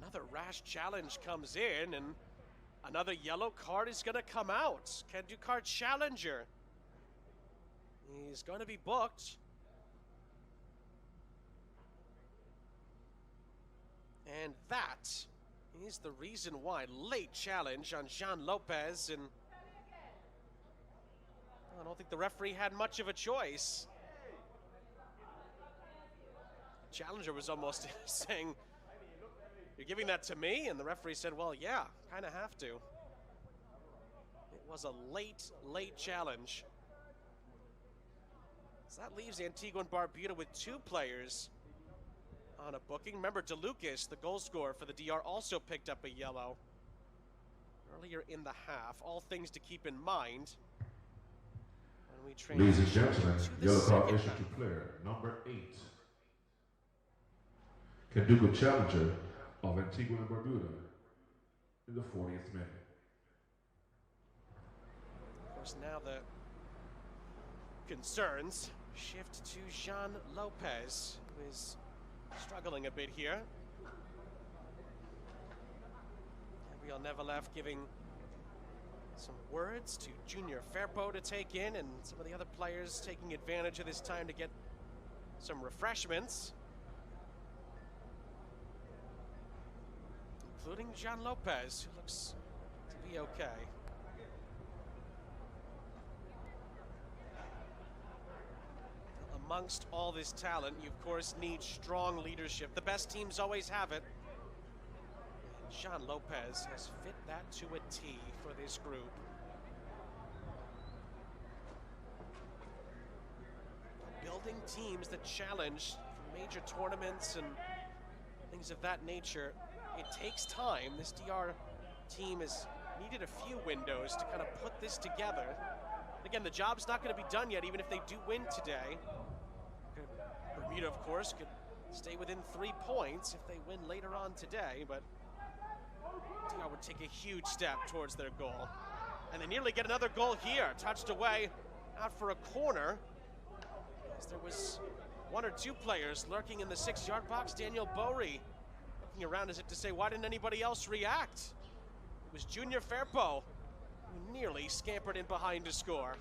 Another rash challenge comes in, and another yellow card is going to come out. Kenducar Challenger. He's going to be booked. And that is the reason why. Late challenge on Jean Lopez, and I don't think the referee had much of a choice. Challenger was almost saying, "You're giving that to me?" And the referee said, "Well, yeah, kind of have to." It was a late challenge. So that leaves Antigua and Barbuda with 2 players on a booking. Remember, DeLucas, the goal scorer for the DR, also picked up a yellow earlier in the half. All things to keep in mind when we train. Ladies and gentlemen, yellow card issued to player number 8. Kenducar Challenger of Antigua and Barbuda in the 40th minute. course, now the concerns shift to Jean Lopez, who is struggling a bit here. Gabriel Nevelev giving some words to Junior Firpo to take in, and some of the other players taking advantage of this time to get some refreshments, including Jean Lopez, who looks to be okay. Amongst all this talent, you of course need strong leadership. The best teams always have it. And Jean Lopez has fit that to a T for this group. Building teams that challenge for major tournaments and things of that nature, it takes time. This DR team has needed a few windows to kind of put this together. Again, the job's not going to be done yet, even if they do win today. Bermuda, of course, could stay within 3 points if they win later on today, but DR would take a huge step towards their goal. And they nearly get another goal here, touched away, out for a corner. As there was 1 or 2 players lurking in the 6-yard box. Daniel Bowery looking around as if to say, why didn't anybody else react? It was Junior Firpo who nearly scampered in behind to score.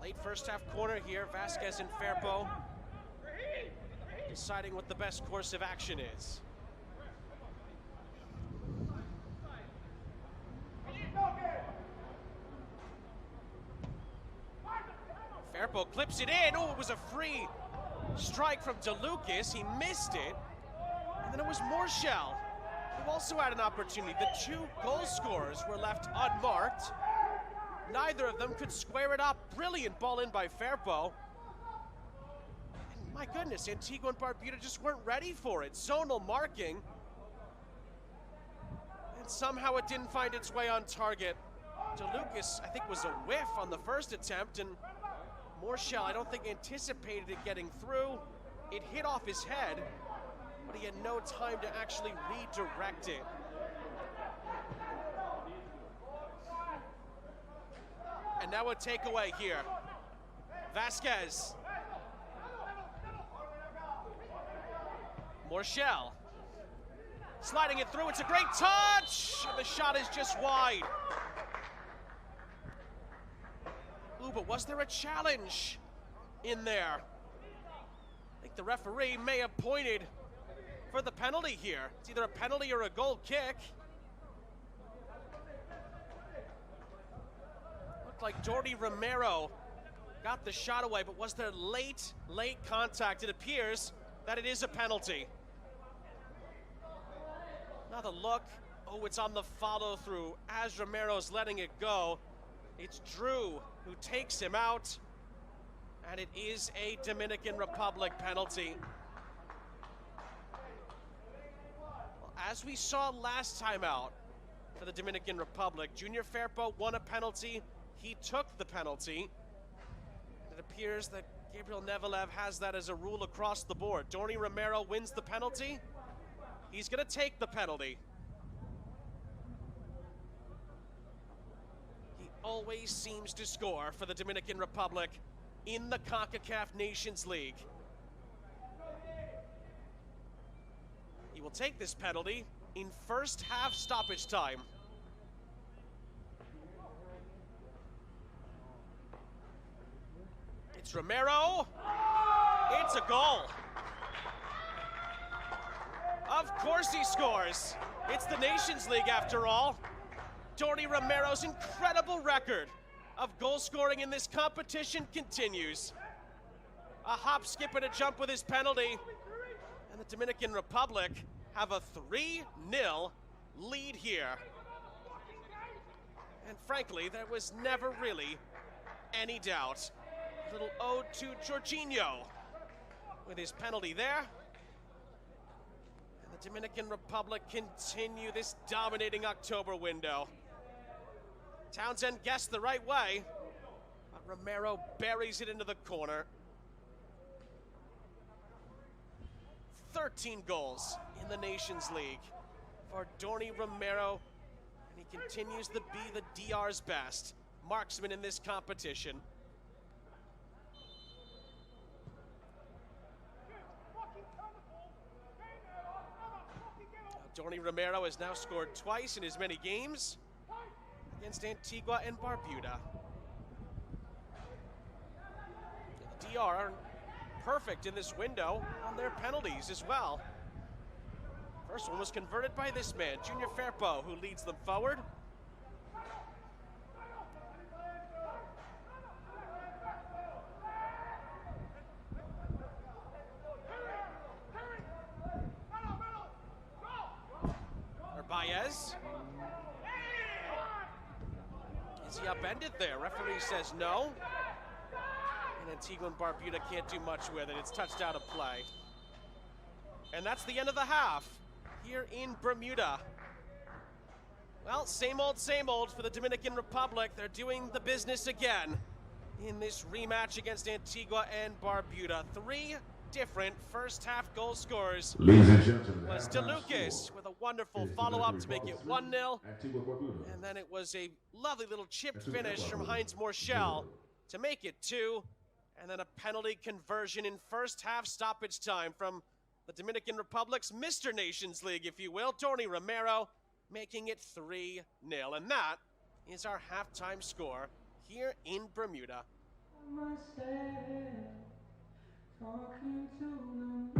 Late first half corner here, Vasquez and Firpo deciding what the best course of action is. Firpo clips it in. Oh, it was a free strike from DeLucas. He missed it. And then it was Morshell who also had an opportunity. The 2 goal scorers were left unmarked. Neither of them could square it up. Brilliant ball in by Firpo. And my goodness, Antigua and Barbuda just weren't ready for it. Zonal marking. And somehow it didn't find its way on target. DeLucas, I think, was a whiff on the first attempt, and Morshell, I don't think, anticipated it getting through. It hit off his head, but he had no time to actually redirect it. And now a takeaway here. Vasquez. Morshell. Sliding it through, it's a great touch! The shot is just wide. Ooh, but was there a challenge in there? I think the referee may have pointed for the penalty here. It's either a penalty or a goal kick. Looked like Jordi Romero got the shot away, but was there late contact? It appears that it is a penalty. Now the look, oh, it's on the follow through. As Romero's letting it go, it's Drew who takes him out, and it is a Dominican Republic penalty. Well, as we saw last time out for the Dominican Republic, Junior Firpo won a penalty. He took the penalty. It appears that Gabriel Nevelev has that as a rule across the board. Jordi Romero wins the penalty. He's going to take the penalty. He always seems to score for the Dominican Republic in the Concacaf Nations League. He will take this penalty in first half stoppage time. It's Romero. It's a goal. Of course he scores. It's the Nations League after all. Jordi Romero's incredible record of goal scoring in this competition continues. A hop, skip, and a jump with his penalty. And the Dominican Republic have a 3-0 lead here. And frankly, there was never really any doubt. A little ode to Jorginho with his penalty there. And the Dominican Republic continue this dominating October window. Townsend guessed the right way, but Romero buries it into the corner. 13 goals in the Nations League for Dorny Romero, and he continues to be the DR's best marksman in this competition. Dorny Romero has now scored twice in as many games against Antigua and Barbuda. The DR are perfect in this window on their penalties as well. First one was converted by this man, Junior Firpo, who leads them forward. Baez. Is he upended there? Referee says no. And Antigua and Barbuda can't do much with it. It's touched out of play. And that's the end of the half here in Bermuda. Well, same old for the Dominican Republic. They're doing the business again in this rematch against Antigua and Barbuda. 3 different first half goal scorers. Ladies and gentlemen, Was DeLucas with a wonderful follow-up to make it 1-0. And then it was a lovely little chipped finish from Heinz Morschel to make it 2. And then a penalty conversion in first half stoppage time from the Dominican Republic's Mr. Nations League, if you will, Dorny Romero, making it 3-0. And that is our halftime score here in Bermuda. Talking to them.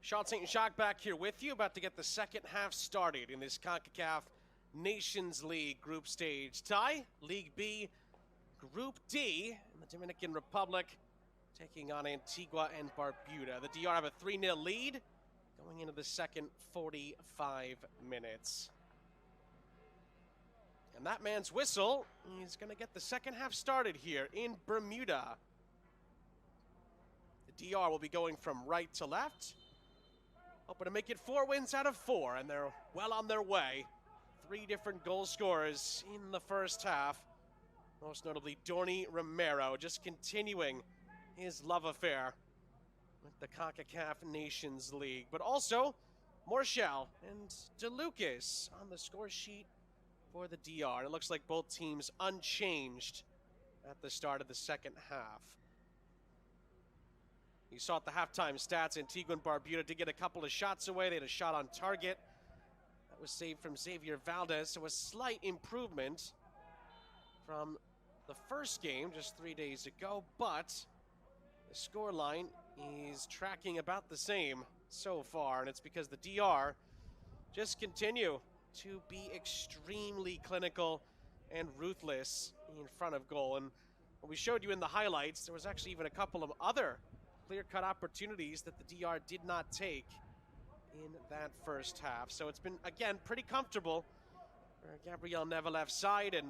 Sean St. Jacques back here with you, about to get the second half started in this Concacaf Nations League group stage tie. League B, Group D, in the Dominican Republic, taking on Antigua and Barbuda. The DR have a 3-0 lead going into the second 45 minutes. And that man's whistle is going to get the second half started here in Bermuda. The DR will be going from right to left, hoping to make it 4 wins out of 4, and they're well on their way. 3 different goal scorers in the first half. Most notably, Dorny Romero, just continuing his love affair with the Concacaf Nations League. But also, Morchel and DeLucas on the score sheet for the DR. It looks like both teams unchanged at the start of the second half. You saw at the halftime stats, Antigua and Barbuda did get a couple of shots away. They had a shot on target. That was saved from Xavier Valdez, so a slight improvement from the first game just 3 days ago, but the scoreline is tracking about the same so far, and it's because the DR just continue to be extremely clinical and ruthless in front of goal. And what we showed you in the highlights, there was actually even a couple of other clear-cut opportunities that the DR did not take in that first half. So it's been, again, pretty comfortable for Gabriel Nevelev's side, and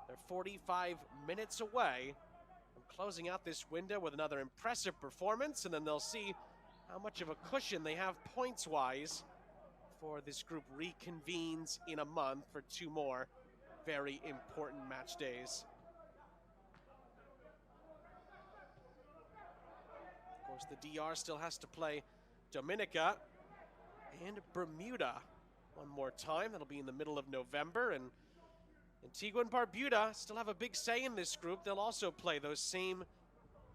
they're 45 minutes away from closing out this window with another impressive performance, and then they'll see how much of a cushion they have points-wise before this group reconvenes in a month for 2 more very important match days. Of course, the DR still has to play Dominica and Bermuda one more time. That'll be in the middle of November, and Antigua and Barbuda still have a big say in this group. They'll also play those same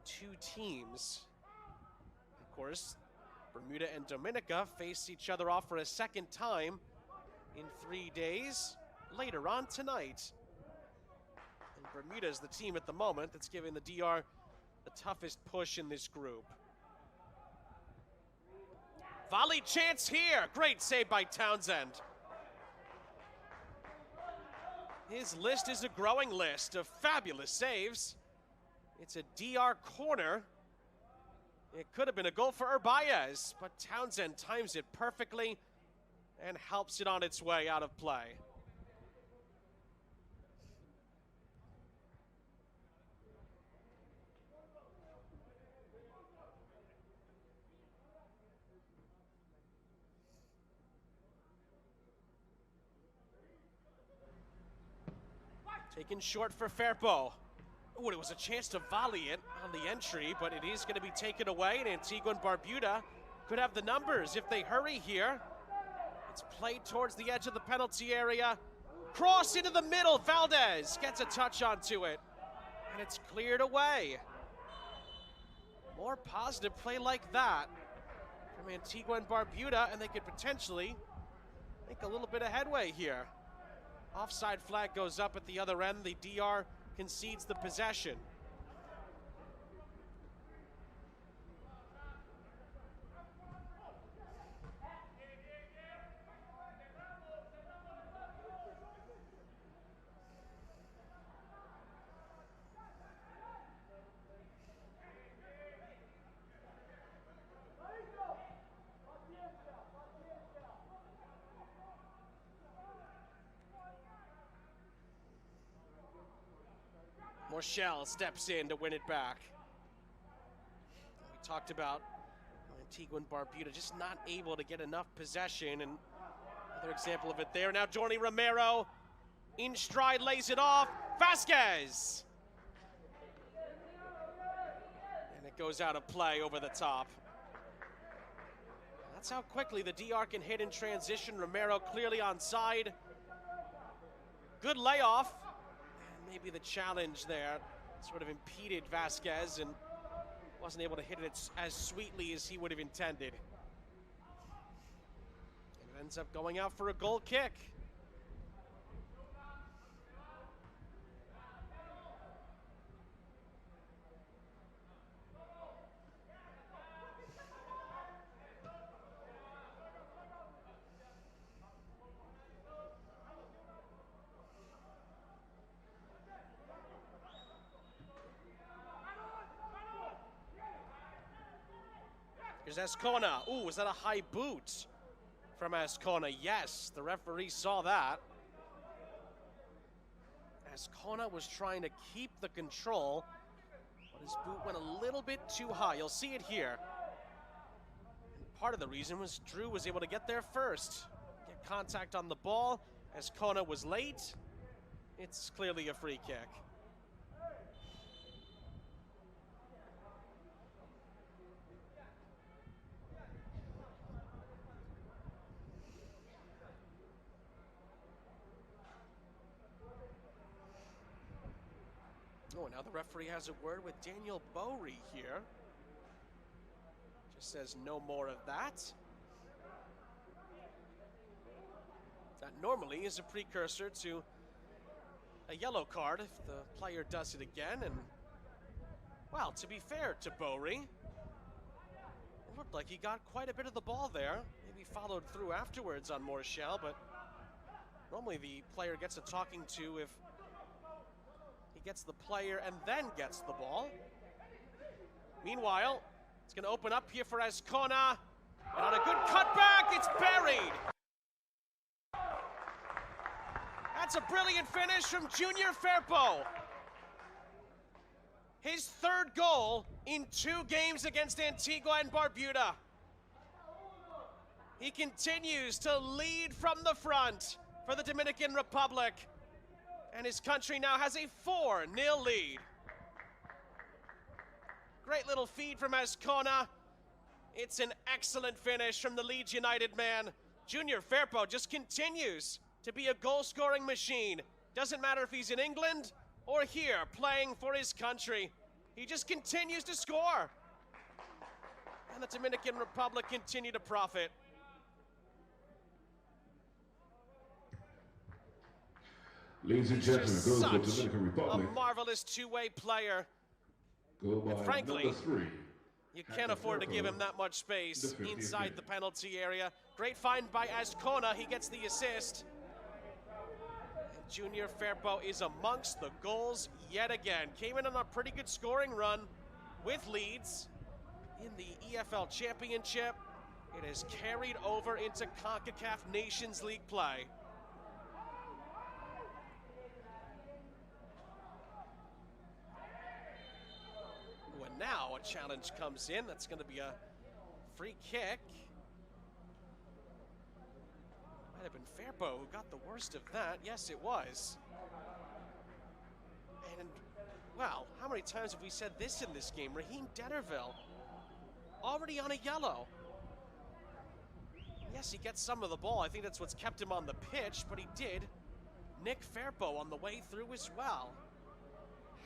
2 teams. Of course, Bermuda and Dominica face each other off for a second time in 3 days later on tonight. And Bermuda is the team at the moment that's giving the DR the toughest push in this group. Volley chance here. Great save by Townsend. His list is a growing list of fabulous saves. It's a DR corner. It could have been a goal for Urbaez, but Townsend times it perfectly and helps it on its way out of play. Taken short for Firpo. Oh, it was a chance to volley it on the entry, but it is going to be taken away, and Antigua and Barbuda could have the numbers if they hurry here. It's played towards the edge of the penalty area. Cross into the middle. Valdez gets a touch onto it, and it's cleared away. More positive play like that from Antigua and Barbuda, and they could potentially make a little bit of headway here. Offside flag goes up at the other end. The DR concedes the possession. Morchel steps in to win it back. We talked about Antigua and Barbuda just not able to get enough possession, and another example of it there. Now Dorny Romero in stride lays it off. Vasquez! And it goes out of play over the top. That's how quickly the DR can hit in transition. Romero clearly onside. Good layoff. Maybe the challenge there sort of impeded Vasquez and wasn't able to hit it as sweetly as he would have intended. And it ends up going out for a goal kick. Here's Azcona. Ooh, is that a high boot from Azcona? Yes, the referee saw that. Azcona was trying to keep the control, but his boot went a little bit too high. You'll see it here. And part of the reason was Drew was able to get there first, get contact on the ball. Azcona was late. It's clearly a free kick. Oh, now the referee has a word with Daniel Bowery here. Just says no more of that. That normally is a precursor to a yellow card if the player does it again. And, well, to be fair to Bowery, it looked like he got quite a bit of the ball there. Maybe followed through afterwards on Morshell, but normally the player gets a talking to if gets the player and then gets the ball. Meanwhile, it's going to open up here for Azcona. And on a good cutback, it's buried. That's a brilliant finish from Junior Firpo. His third goal in 2 games against Antigua and Barbuda. He continues to lead from the front for the Dominican Republic. And his country now has a 4-0 lead. Great little feed from Azcona. It's an excellent finish from the Leeds United man. Junior Firpo just continues to be a goal-scoring machine. Doesn't matter if he's in England or here playing for his country. He just continues to score. And the Dominican Republic continue to profit. Ladies and gentlemen, goes to the Dominican Republic. A marvelous two-way player. And frankly, number 3. You can't afford to give him that much space inside the penalty area. Great find by Azcona. He gets the assist. And Junior Firpo is amongst the goals yet again. Came in on a pretty good scoring run with Leeds in the EFL Championship. It has carried over into Concacaf Nations League play. Now a challenge comes in. That's going to be a free kick. Might have been Firpo who got the worst of that. Yes, it was. And, well, how many times have we said this in this game? Raheem Dennerville already on a yellow. Yes, he gets some of the ball. I think that's what's kept him on the pitch, but he did nick Firpo on the way through as well.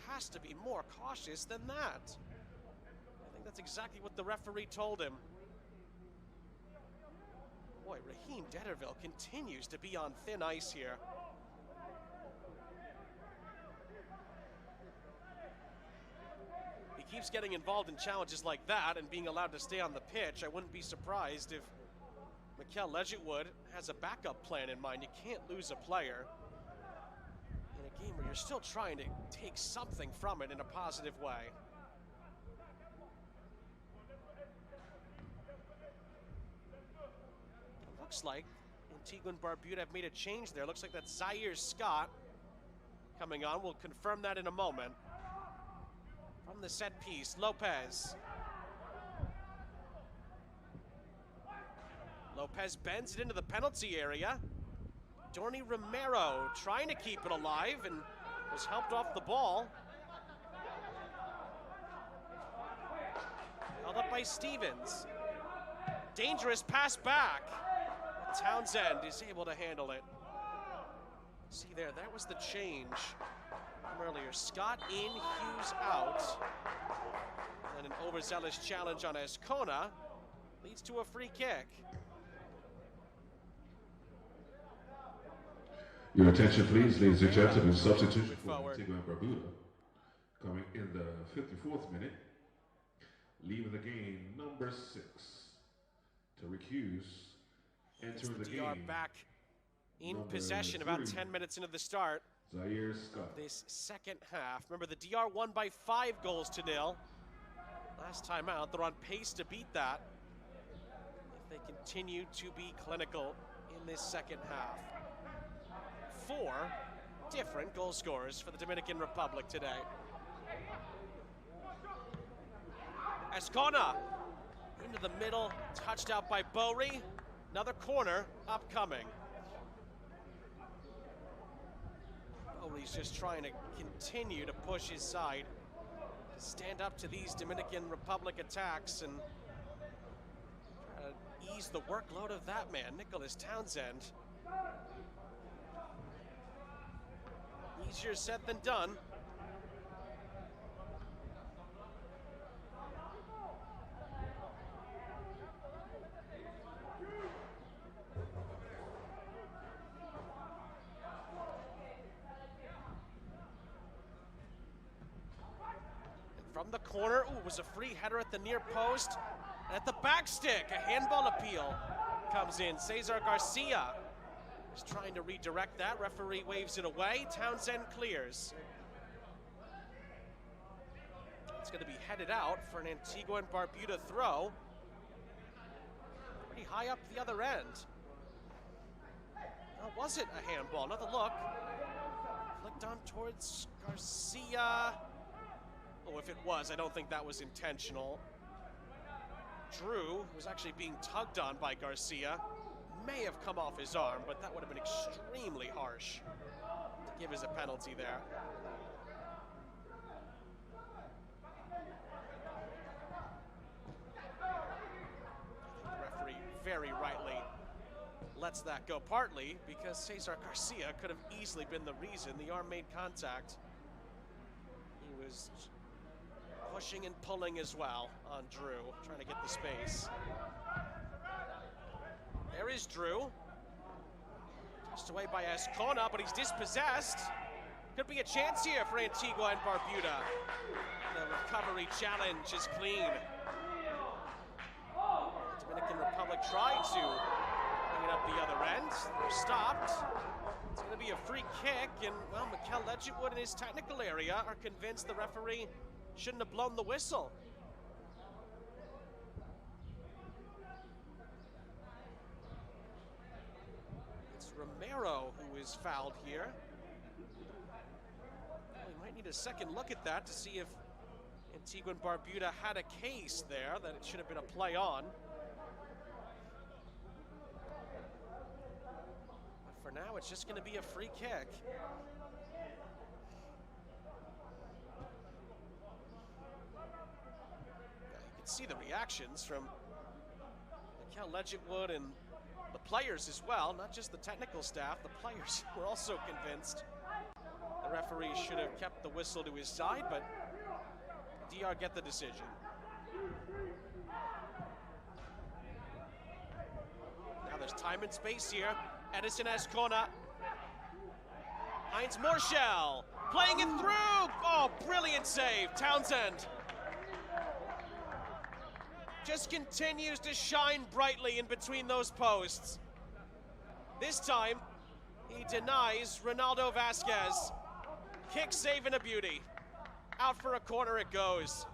Has to be more cautious than that. That's exactly what the referee told him. Boy, Raheem Dennerville continues to be on thin ice here. He keeps getting involved in challenges like that and being allowed to stay on the pitch. I wouldn't be surprised if Mikel Legitwood has a backup plan in mind. You can't lose a player in a game where you're still trying to take something from it in a positive way. Looks like Antigua and Barbuda have made a change there. Looks like that's Zaire Scott coming on. We'll confirm that in a moment. From the set piece, Lopez. Lopez bends it into the penalty area. Dorney Romero trying to keep it alive and was helped off the ball. Held up by Stevens. Dangerous pass back. Townsend is able to handle it. See there, that was the change from earlier. Scott in, Hughes out. And an overzealous challenge on Azcona leads to a free kick. Your attention please, ladies and gentlemen. Substitution for Antigua and Barbuda. Coming in the 54th minute. Leaving the game, number 6. To recuse. Entering the DR game, back in possession 3, about 10 minutes into the start. Zaire Scott. This second half. Remember, the DR won by 5 goals to 0 last time out. They're on pace to beat that they continue to be clinical in this second half. 4 different goal scorers for the Dominican Republic today. Escona into the middle, touched out by Bowery. Another corner upcoming. Bowery's just trying to continue to push his side, to stand up to these Dominican Republic attacks and try to ease the workload of that man, Nicholas Townsend. Easier said than done. From the corner, was a free header at the near post. And at the back stick, a handball appeal comes in. Cesar Garcia is trying to redirect that. Referee waves it away. Townsend clears. It's going to be headed out for an Antigua Barbuda throw. Pretty high up the other end. Oh, was it a handball? Another look. Flicked on towards Garcia. Oh, if it was, I don't think that was intentional. Drew was actually being tugged on by Garcia. May have come off his arm, but that would have been extremely harsh to give as a penalty there. I think the referee very rightly lets that go, partly because Cesar Garcia could have easily been the reason the arm made contact. He was pushing and pulling as well on Drew, trying to get the space. There is Drew. Tossed away by Escona, but he's dispossessed. Could be a chance here for Antigua and Barbuda. The recovery challenge is clean. The Dominican Republic tried to bring it up the other end. They're stopped. It's going to be a free kick, and, well, Mikel Ledgetwood in his technical area are convinced the referee shouldn't have blown the whistle. It's Romero who is fouled here. Well, we might need a second look at that to see if Antigua and Barbuda had a case there that it should have been a play on. But for now, it's just going to be a free kick. See the reactions from Mikel Ledgetwood and the players as well, not just the technical staff. The players were also convinced the referee should have kept the whistle to his side, but DR get the decision. Now there's time and space here. Edison Escona. Heinz Morschel playing it through. Oh, brilliant save, Townsend. Just continues to shine brightly in between those posts. This time, he denies Ronaldo Vasquez. Kick save and a beauty. Out for a corner it goes.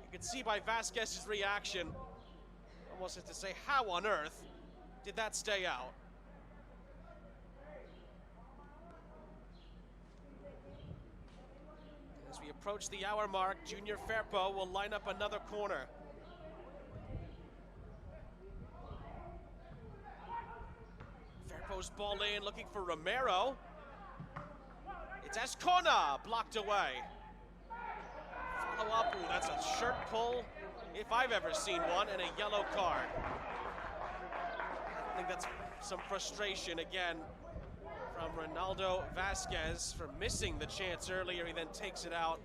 You can see by Vasquez's reaction, almost as to say, how on earth did that stay out? As we approach the hour mark, Junior Firpo will line up another corner. Firpo's ball in, looking for Romero. It's Escona, blocked away. Follow up, ooh, that's a shirt pull, if I've ever seen one, and a yellow card. I think that's some frustration again from Ronaldo Vasquez for missing the chance earlier. He then takes it out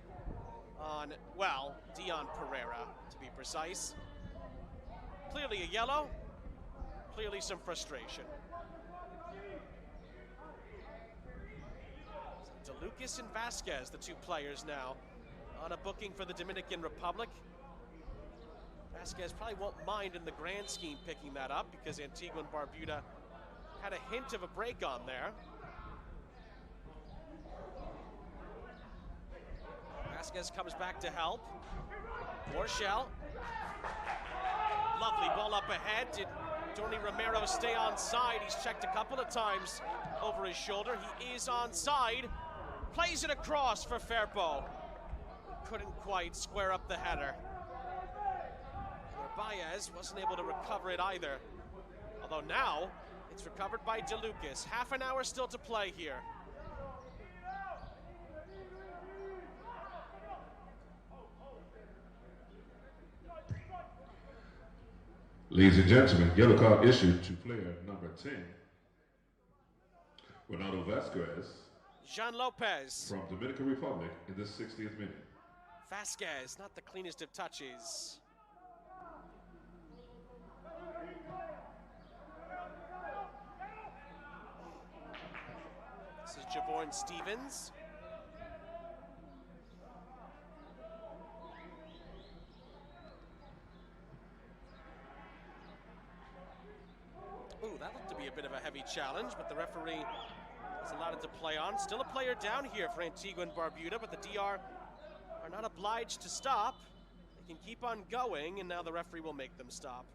on, well, Dion Pereira, to be precise. Clearly a yellow, clearly some frustration. DeLucas and Vasquez, the two players now on a booking for the Dominican Republic. Vasquez probably won't mind in the grand scheme picking that up because Antigua and Barbuda had a hint of a break on there. Vasquez comes back to help. Morschel. Lovely ball up ahead. Did Tony Romero stay onside. He's checked a couple of times over his shoulder. He is onside. Plays it across for Firpo. Couldn't quite square up the header. Baez wasn't able to recover it either. Although now, it's recovered by DeLucas. Half an hour still to play here. Ladies and gentlemen, yellow card issued to player number 10, Ronaldo Vasquez. Jean Lopez. From Dominican Republic in the 60th minute. Vasquez, not the cleanest of touches. This is Javorn Stevens. Ooh, that looked to be a bit of a heavy challenge, but the referee has allowed it to play on. Still a player down here for Antigua and Barbuda, but the DR are not obliged to stop. They can keep on going, and now the referee will make them stop.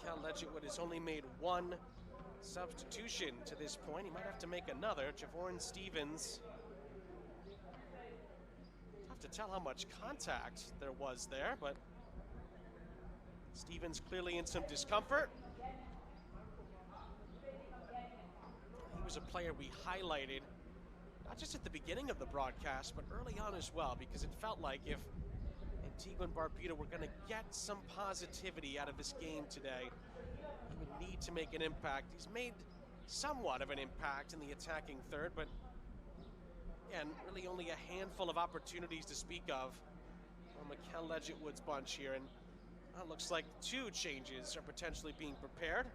Cal Ledgetwood has only made one substitution to this point. He might have to make another. Javorn Stevens. Tough to tell how much contact there was there, but Stevens clearly in some discomfort. He was a player we highlighted, not just at the beginning of the broadcast, but early on as well, because it felt like if Antigua and Barbuda were going to get some positivity out of this game today, he would need to make an impact. He's made somewhat of an impact in the attacking third, but again, really only a handful of opportunities to speak of on Mikel Ledgetwood's bunch here, and it looks like two changes are potentially being prepared.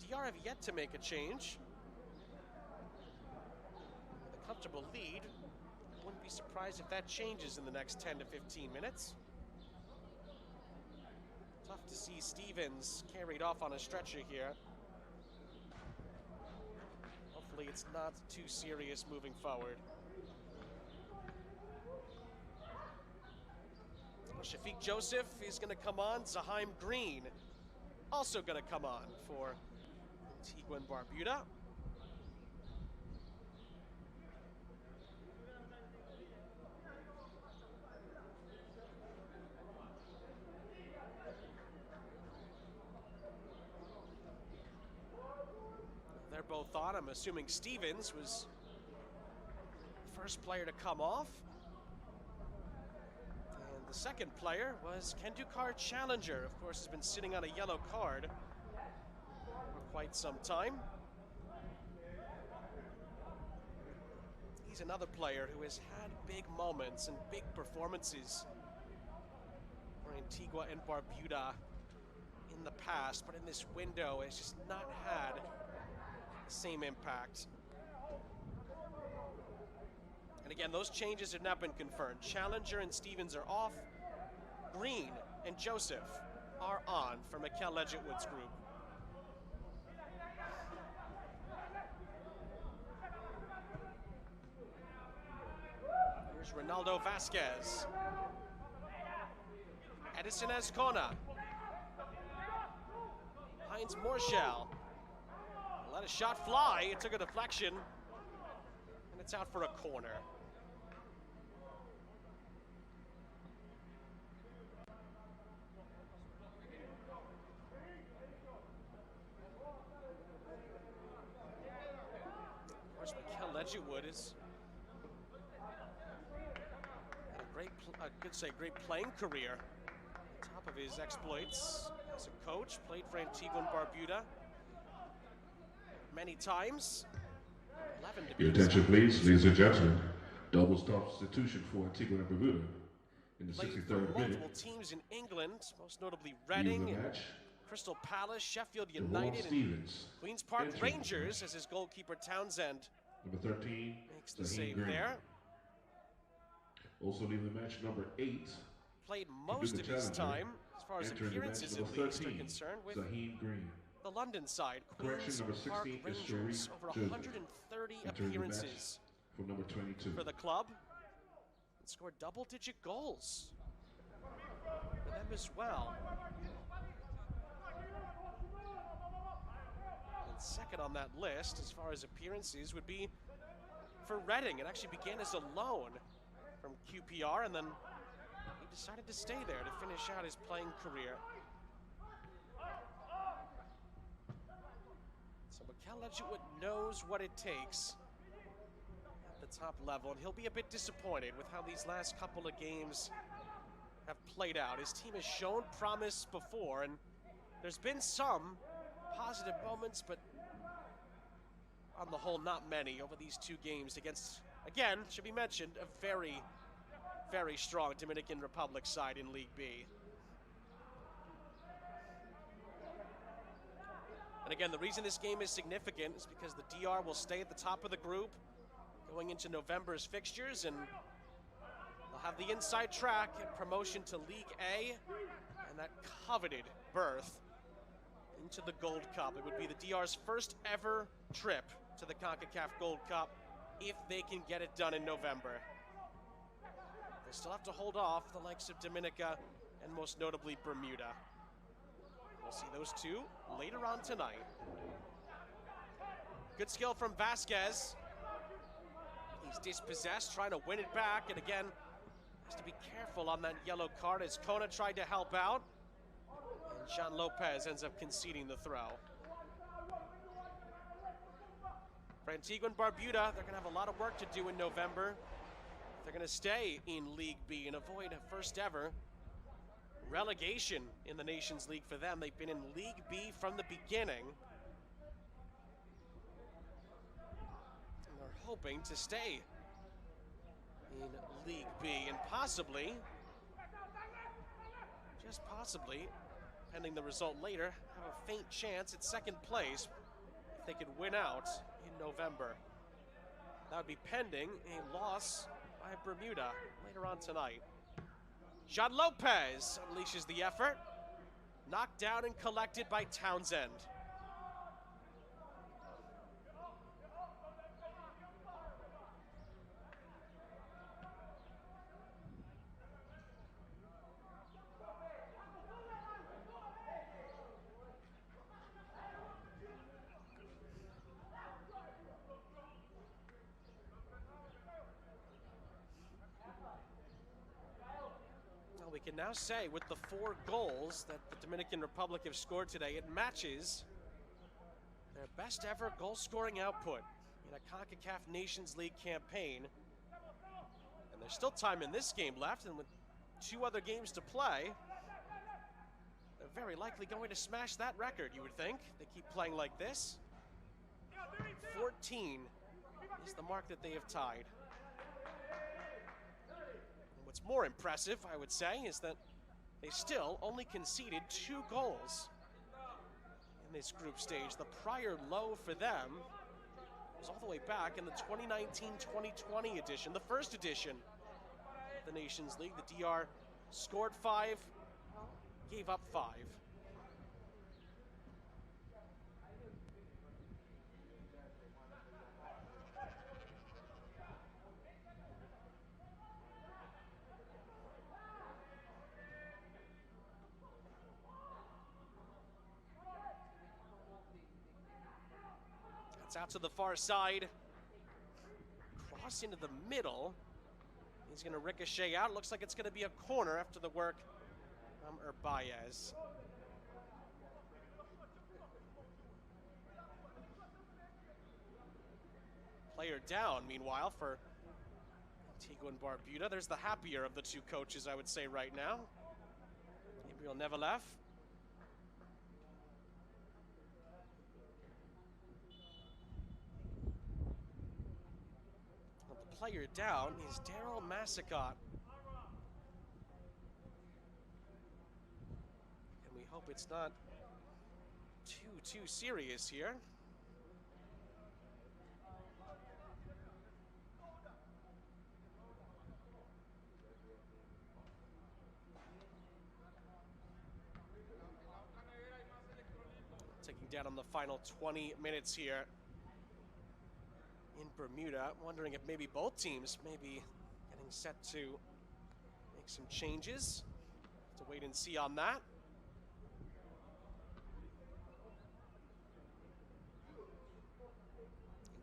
DR have yet to make a change. With a comfortable lead, wouldn't be surprised if that changes in the next 10 to 15 minutes. Tough to see Stevens carried off on a stretcher here. Hopefully it's not too serious moving forward. Shafiq Joseph is going to come on. Zaheim Green also going to come on for Antigua and Barbuda. They're both on. I'm assuming Stevens was the first player to come off. And the second player was Kendukar Challenger. Of course, has been sitting on a yellow card for quite some time. He's another player who has had big moments and big performances for Antigua and Barbuda in the past, but in this window has just not had the same impact. And again, those changes have not been confirmed. Challenger and Stevens are off. Green and Joseph are on for Mikel Ledgetwood's group. Here's Ronaldo Vasquez. Edison Azcona. Heinz Morschel. Let a shot fly. It took a deflection. And it's out for a corner. Of course, Mikel Ledgetwood is had a great playing career. On top of his exploits as a coach, played for Antigua and Barbuda many times. 11 to be Your attention, please, ladies and gentlemen. Double substitution for Antigua and Barbuda in the 63rd minute. Multiple teams in England, most notably Reading, and Crystal Palace, Sheffield United, and Queen's Park Rangers as his goalkeeper Townsend number 13 makes the save there. Also leaving the match, number 8. played most of his time, as far as appearances at least are concerned, with the London side, Queen's Park Rangers. Over 130 appearances for number 22 for the club, and scored double-digit goals for them as well. And second on that list, as far as appearances, would be for Reading. It actually began as a loan from QPR, and then he decided to stay there to finish out his playing career. So Mikel Ledgerwood knows what it takes at the top level, and he'll be a bit disappointed with how these last couple of games have played out. His team has shown promise before, and there's been some positive moments, but on the whole, not many over these two games against, again, should be mentioned, a very, very strong Dominican Republic side in League B. And again, the reason this game is significant is because the DR will stay at the top of the group going into November's fixtures, and they'll have the inside track and promotion to League A and that coveted berth into the Gold Cup. It would be the DR's first ever trip to the Concacaf Gold Cup if they can get it done in November. They still have to hold off the likes of Dominica and most notably Bermuda. We'll see those two later on tonight. Good skill from Vasquez. He's dispossessed, trying to win it back, and again, has to be careful on that yellow card as Kona tried to help out. And Jean Lopez ends up conceding the throw. For Antigua Barbuda, they're going to have a lot of work to do in November. They're going to stay in League B and avoid a first ever relegation in the Nations League for them. They've been in League B from the beginning, and they're hoping to stay in League B and possibly, just possibly, pending the result later, have a faint chance at second place if they could win out in November. That would be pending a loss by Bermuda later on tonight. Jean Lopez unleashes the effort. Knocked down and collected by Townsend. We can now say with the 4 goals that the Dominican Republic have scored today, it matches their best ever goal scoring output in a Concacaf Nations League campaign. And there's still time in this game left, and with 2 other games to play, they're very likely going to smash that record, you would think. They keep playing like this. 14 is the mark that they have tied. What's more impressive, I would say, is that they still only conceded 2 goals in this group stage. The prior low for them was all the way back in the 2019-2020 edition, the first edition of the Nations League. The DR scored 5, gave up 5. It's out to the far side. Cross into the middle. He's going to ricochet out. Looks like it's going to be a corner after the work from Urbaez. Player down, meanwhile, for Antigua Barbuda. There's the happier of the 2 coaches, I would say, right now. Gabriel Nevelev. Player down is Daryl Massicott. And we hope it's not too serious here. down on the final 20 minutes here in Bermuda. Wondering if maybe both teams may be getting set to make some changes. Have to wait and see on that.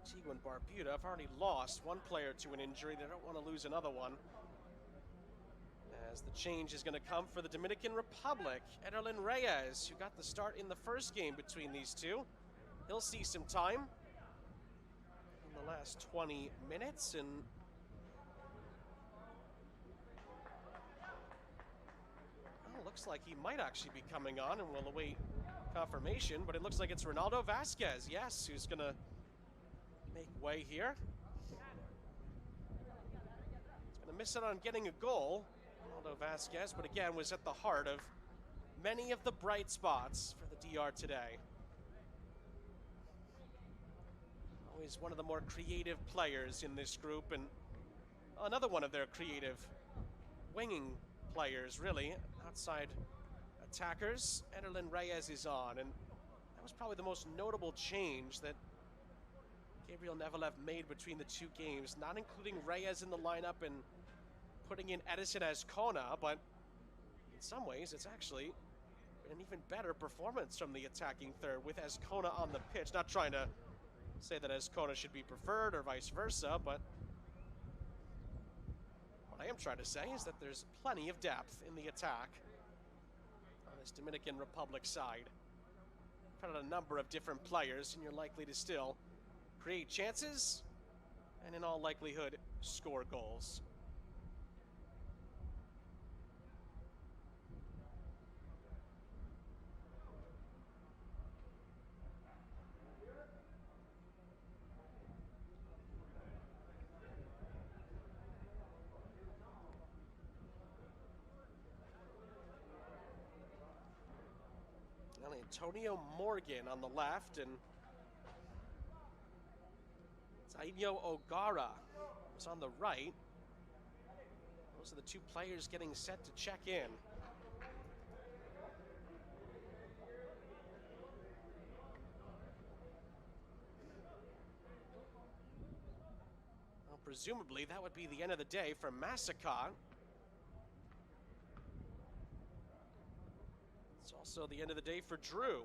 Antigua and Barbuda have already lost one player to an injury. They don't want to lose another one. As the change is going to come for the Dominican Republic. Ederlin Reyes, who got the start in the first game between these two. He'll see some time in the last 20 minutes. And well, looks like he might actually be coming on, and we'll await confirmation. But it looks like it's Ronaldo Vasquez, yes, who's going to make way here. He's going to miss out on getting a goal. Ronaldo Vasquez, but again, was at the heart of many of the bright spots for the DR today. Always one of the more creative players in this group, and another one of their creative winging players, really, outside attackers. Ederlin Reyes is on, and that was probably the most notable change that Gabriel Nevelev made between the two games, not including Reyes in the lineup and putting in Edison Azcona, but in some ways it's actually an even better performance from the attacking third with Azcona on the pitch. Not trying to say that Azcona should be preferred or vice versa, but what I am trying to say is that there's plenty of depth in the attack on this Dominican Republic side. You've had a number of different players, and you're likely to still create chances and in all likelihood score goals. Antonio Morgan on the left, and Zainio O'Gara was on the right. Those are the two players getting set to check in. Well, presumably that would be the end of the day for Massacot. It's also the end of the day for Drew.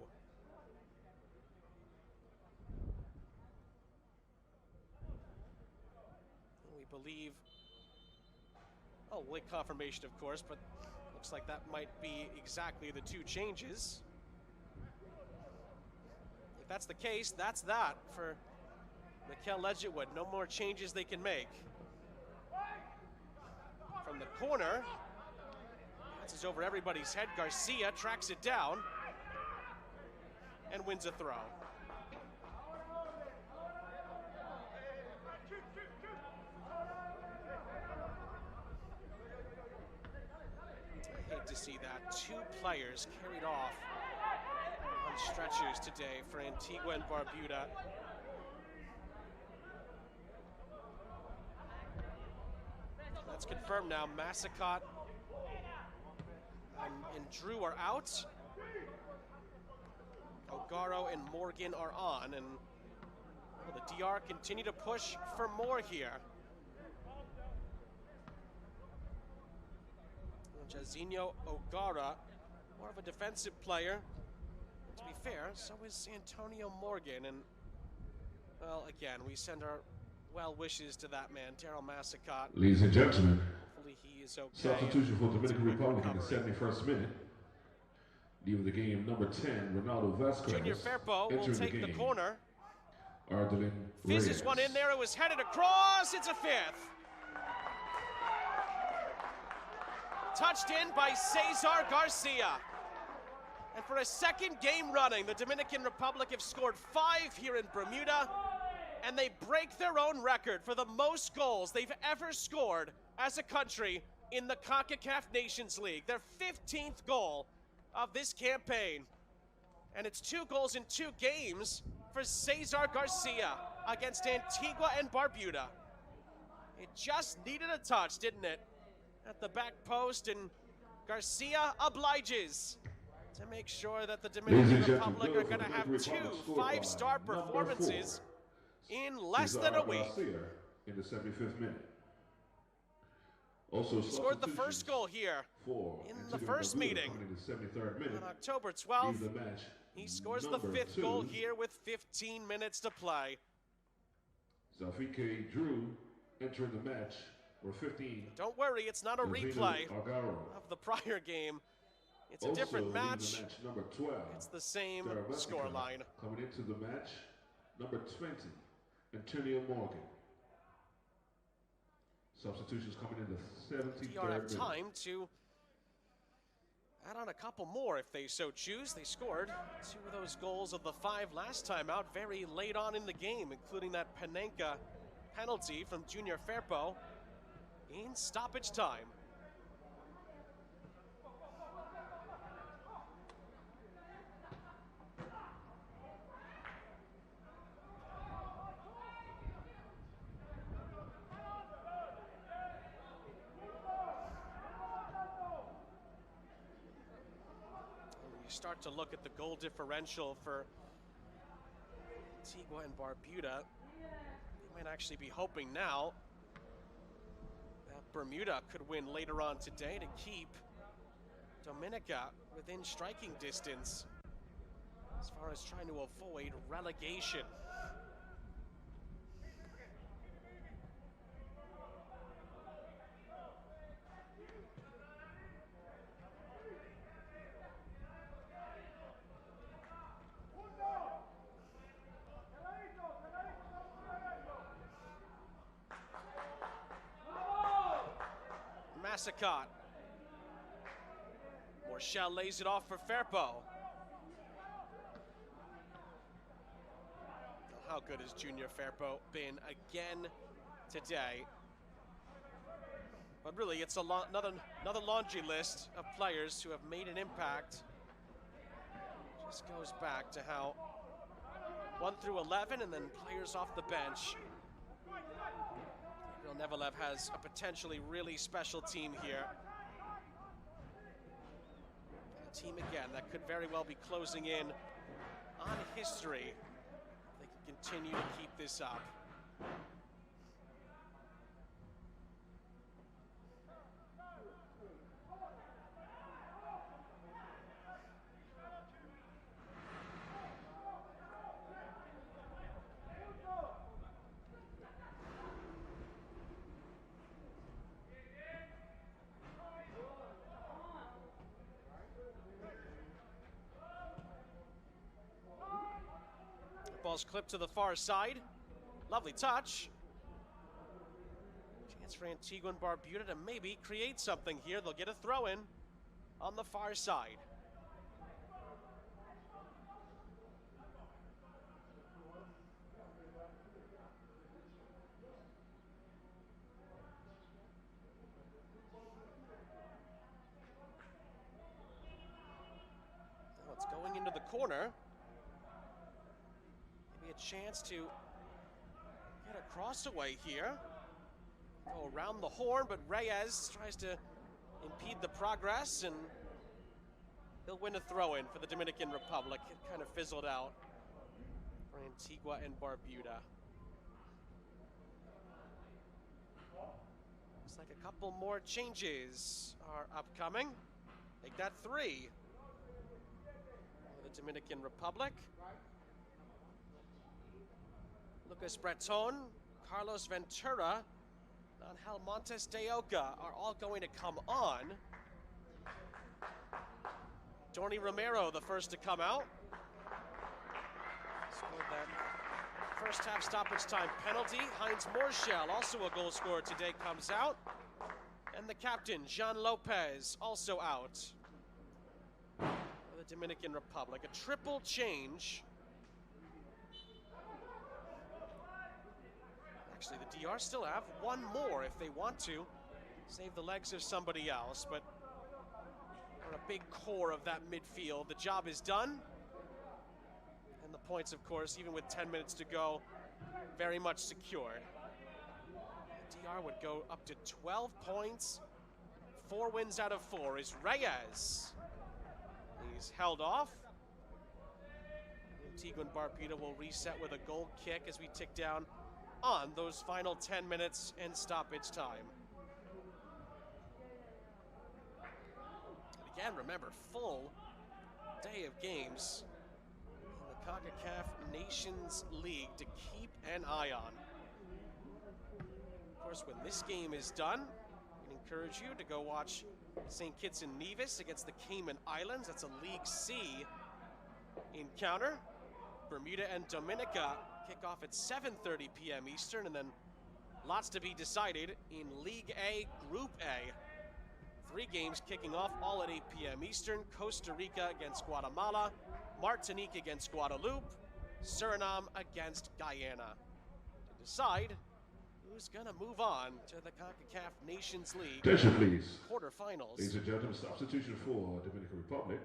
We believe, oh, late confirmation, of course, but looks like that might be exactly the two changes. If that's the case, that's that for Mikel Ledgetwood. No more changes they can make. From the corner, is over everybody's head. Garcia tracks it down and wins a throw. I hate to see that. Two players carried off on stretchers today for Antigua and Barbuda. That's confirmed now. Massacot and Drew are out. O'Garo and Morgan are on, and well, the DR continue to push for more here. Jairzinho O'Gara, more of a defensive player. And to be fair, so is Antonio Morgan, and well, again, we send our well wishes to that man, Daryl Massacot. Ladies and gentlemen, he is okay. Substitution for Dominican Republic in the 71st minute. Leaving the game, number 10, Ronaldo Vasquez. Junior Firpo will take the corner. Ederlin Fizz is one in there. It was headed across. It's a fifth. Touched in by Cesar Garcia. And for a second game running, the Dominican Republic have scored 5 here in Bermuda, and they break their own record for the most goals they've ever scored as a country in the Concacaf Nations League. Their 15th goal of this campaign. And it's 2 goals in 2 games for Cesar Garcia against Antigua and Barbuda. It just needed a touch, didn't it? At the back post, and Garcia obliges to make sure that the Dominican Republic are going to have 2 5-star Number performances 4, in less than a week. In the 75th minute. Also, He scored the first goal here in the first meeting on October 12th. He scores the 5th goal here with 15 minutes to play. Zafike Drew entering the match for 15. Don't worry, it's not a replay of the prior game. It's a different match. Number 12. It's the same scoreline. Coming into the match, number 20, Antonio Morgan. Substitutions coming in the 73rd DR have minute. time to add on a couple more if they so choose. They scored 2 of those goals of the 5 last time out very late on in the game, including that Panenka penalty from Junior Firpo in stoppage time. Start to look at the goal differential for Antigua and Barbuda. They might actually be hoping now that Bermuda could win later on today to keep Dominica within striking distance as far as trying to avoid relegation. Massacot. Morchel lays it off for Firpo. How good has Junior Firpo been again today? But really, it's another laundry list of players who have made an impact. Just goes back to how 1 through 11 and then players off the bench. Nevelev has a potentially really special team here. A team, again, that could very well be closing in on history. They can continue to keep this up. Ball's clipped to the far side. Lovely touch. Chance for Antigua and Barbuda to maybe create something here. They'll get a throw in on the far side. Now it's going into the corner. A chance to get a cross away here. Go around the horn, but Reyes tries to impede the progress, and he'll win a throw-in for the Dominican Republic. It kind of fizzled out for Antigua and Barbuda. Looks like a couple more changes are upcoming. Make that 3 for the Dominican Republic. Lucas Breton, Carlos Ventura, Angel Montes de Oca are all going to come on. Dorny Romero, the first to come out. Scored that first half stoppage time penalty. Heinz Morchel, also a goal scorer today, comes out. And the captain, Jean Lopez, also out for the Dominican Republic. A triple change. Actually, the DR still have 1 more if they want to save the legs of somebody else, but we're a big core of that midfield. The job is done, and the points, of course, even with 10 minutes to go, very much secured. The DR would go up to 12 points. 4 wins out of 4 is Reyes. is held off. Antigua Barbuda will reset with a goal kick as we tick down on those final 10 minutes and stoppage time. And again, remember, full day of games in the Concacaf Nations League to keep an eye on. Of course, when this game is done, we encourage you to go watch St. Kitts and Nevis against the Cayman Islands. That's a League C encounter. Bermuda and Dominica kick off at 7:30 p.m. Eastern, and then lots to be decided in League A, Group A. 3 games kicking off, all at 8 p.m. Eastern. Costa Rica against Guatemala, Martinique against Guadeloupe, Suriname against Guyana. To decide who's gonna move on to the Concacaf Nations League Attention, please. quarterfinals. Ladies and gentlemen, substitution for Dominican Republic.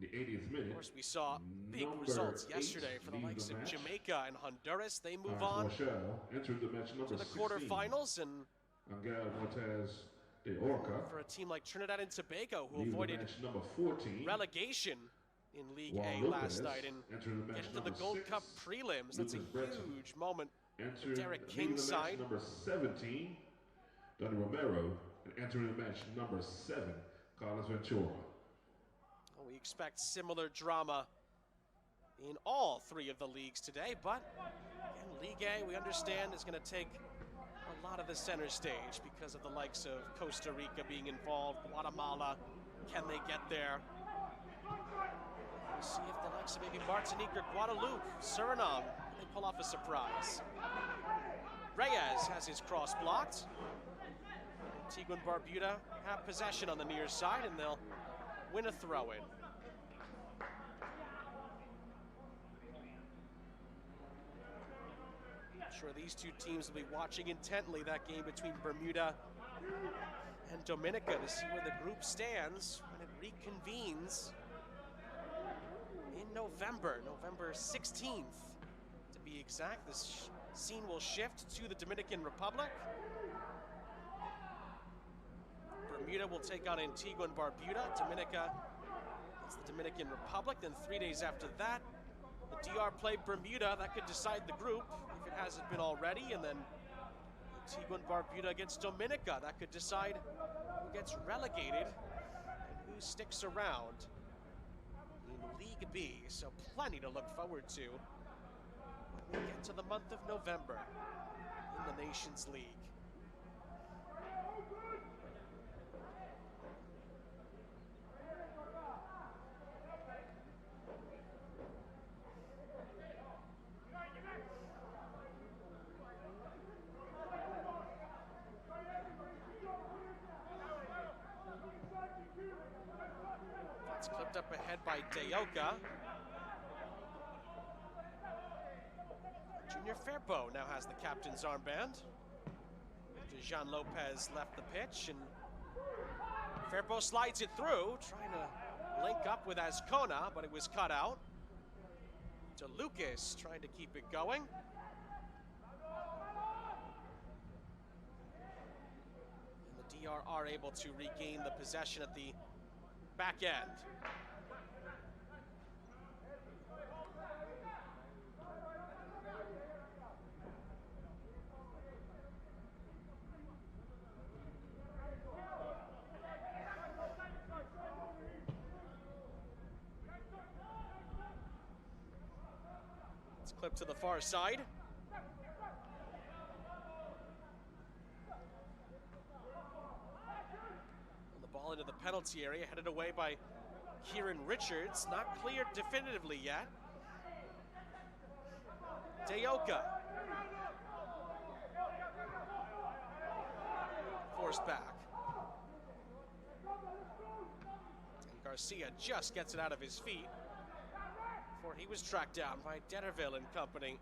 In the 80th minute. Of course, we saw big results yesterday for the likes of Jamaica and Honduras. They move on to the quarterfinals, and for a team like Trinidad and Tobago, who avoided relegation in League A last night and get into the Gold Cup prelims. That's a huge moment for Derek King's side. Number 17, Donny Romero, and entering the match number 7, Carlos Ventura. We expect similar drama in all 3 of the leagues today, but again, League A, we understand, is going to take a lot of the center stage because of the likes of Costa Rica being involved, Guatemala. Can they get there? We'll see if the likes of maybe Martinique or Guadeloupe, Suriname, they pull off a surprise. Reyes has his cross blocked. Antigua and Barbuda have possession on the near side, and they'll win a throw-in. I'm sure these 2 teams will be watching intently that game between Bermuda and Dominica to see where the group stands when it reconvenes in November 16th. To be exact, this scene will shift to the Dominican Republic. Bermuda will take on Antigua and Barbuda. Dominica is the Dominican Republic. Then 3 days after that, the DR play Bermuda. That could decide the group if it hasn't been already. And then Antigua and Barbuda against Dominica. That could decide who gets relegated and who sticks around in League B. So plenty to look forward to when we get to the month of November in the Nations League. It's clipped up ahead by Deoka. Junior Firpo now has the captain's armband. After Jean Lopez left the pitch, and Firpo slides it through, trying to link up with Azcona, but it was cut out. To Lucas, trying to keep it going. And the DR are able to regain the possession at the back end. It's clipped to the far side. Into the penalty area, headed away by Kieran Richards. Not cleared definitively yet. Deoka. Forced back. And Garcia just gets it out of his feet before he was tracked down by Dennerville and company.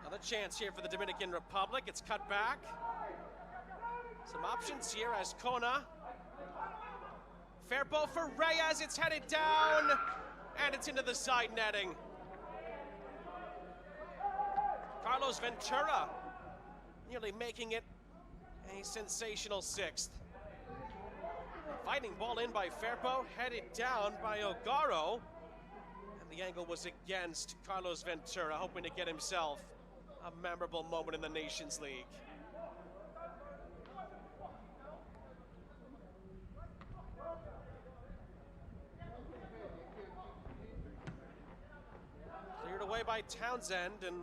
Another chance here for the Dominican Republic. It's cut back. Some options here as Kona. Fair ball for Reyes. It's headed down, and it's into the side netting. Carlos Ventura nearly making it a sensational 6th. Fighting ball in by Firpo, headed down by O'Garo. And the angle was against Carlos Ventura, hoping to get himself a memorable moment in the Nations League. Cleared away by Townsend, and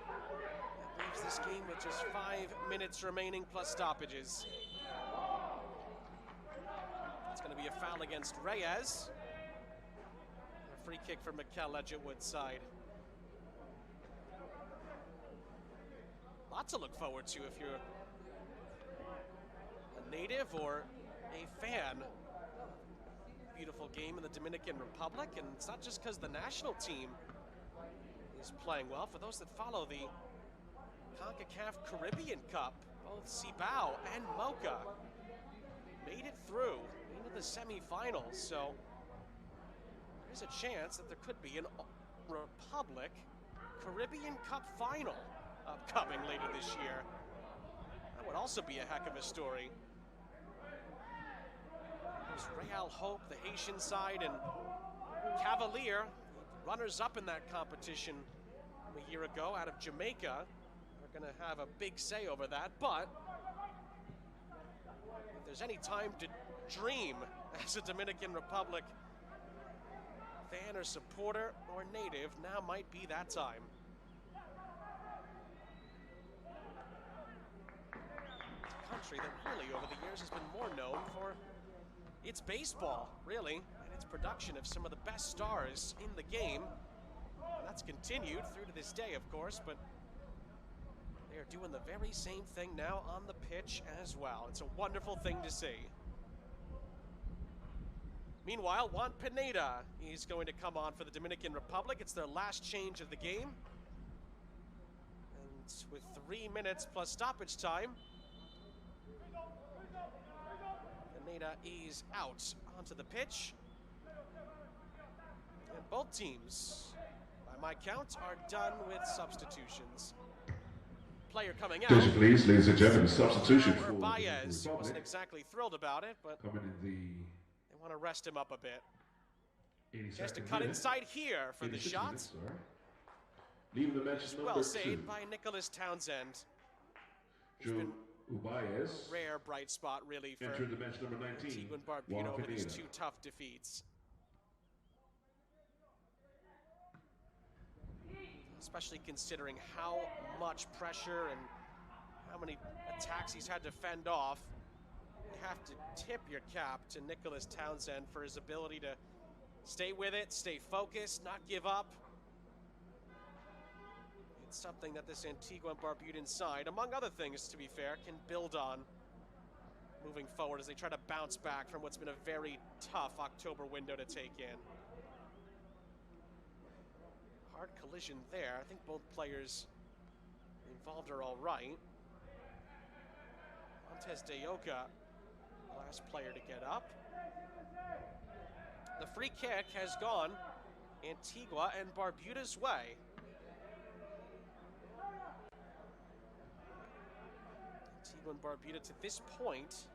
that leaves this game with just 5 minutes remaining plus stoppages. It's going to be a foul against Reyes. A free kick for Mikel Ledgerwood's side. Lot to look forward to if you're a native or a fan. Beautiful game in the Dominican Republic, and it's not just because the national team is playing well. For those that follow the Concacaf Caribbean Cup, both Cibao and Mocha made it through into the semifinals, so there's a chance that there could be an Republic Caribbean Cup final upcoming later this year. That would also be a heck of a story. There's Real Hope, the Haitian side, and Cavalier, runners-up in that competition a year ago out of Jamaica. Are going to have a big say over that, but if there's any time to dream as a Dominican Republic fan or supporter or native, now might be that time. It's a country that really over the years has been more known for its baseball, really, and its production of some of the best stars in the game. And that's continued through to this day, of course, but they are doing the very same thing now on the pitch as well. It's a wonderful thing to see. Meanwhile, Juan Pineda is going to come on for the Dominican Republic. It's their last change of the game. And with 3 minutes plus stoppage time, Pineda is out onto the pitch. And both teams, by my count, are done with substitutions. Player coming out. Attention please, ladies and gentlemen, substitution for Baez wasn't exactly thrilled about it, but coming in the they want to rest him up a bit. 82nd He has to cut minute. Inside here for the 86 shot. minutes, sorry. Leaving the match number Well 2. saved by Nicholas Townsend. He's Joe been Ubaez a rare bright spot, really, for entered the match number 19. Antigua Barbuda Juan over these Pineda. 2 tough defeats. Especially considering how much pressure and how many attacks he's had to fend off. You have to tip your cap to Nicholas Townsend for his ability to stay with it, stay focused, not give up. It's something that this Antigua Barbudan side, among other things to be fair, can build on moving forward as they try to bounce back from what's been a very tough October window to take in. Hard collision there. I think both players involved are all right. Montez de Oca, last player to get up. The free kick has gone Antigua and Barbuda's way. Antigua and Barbuda to this point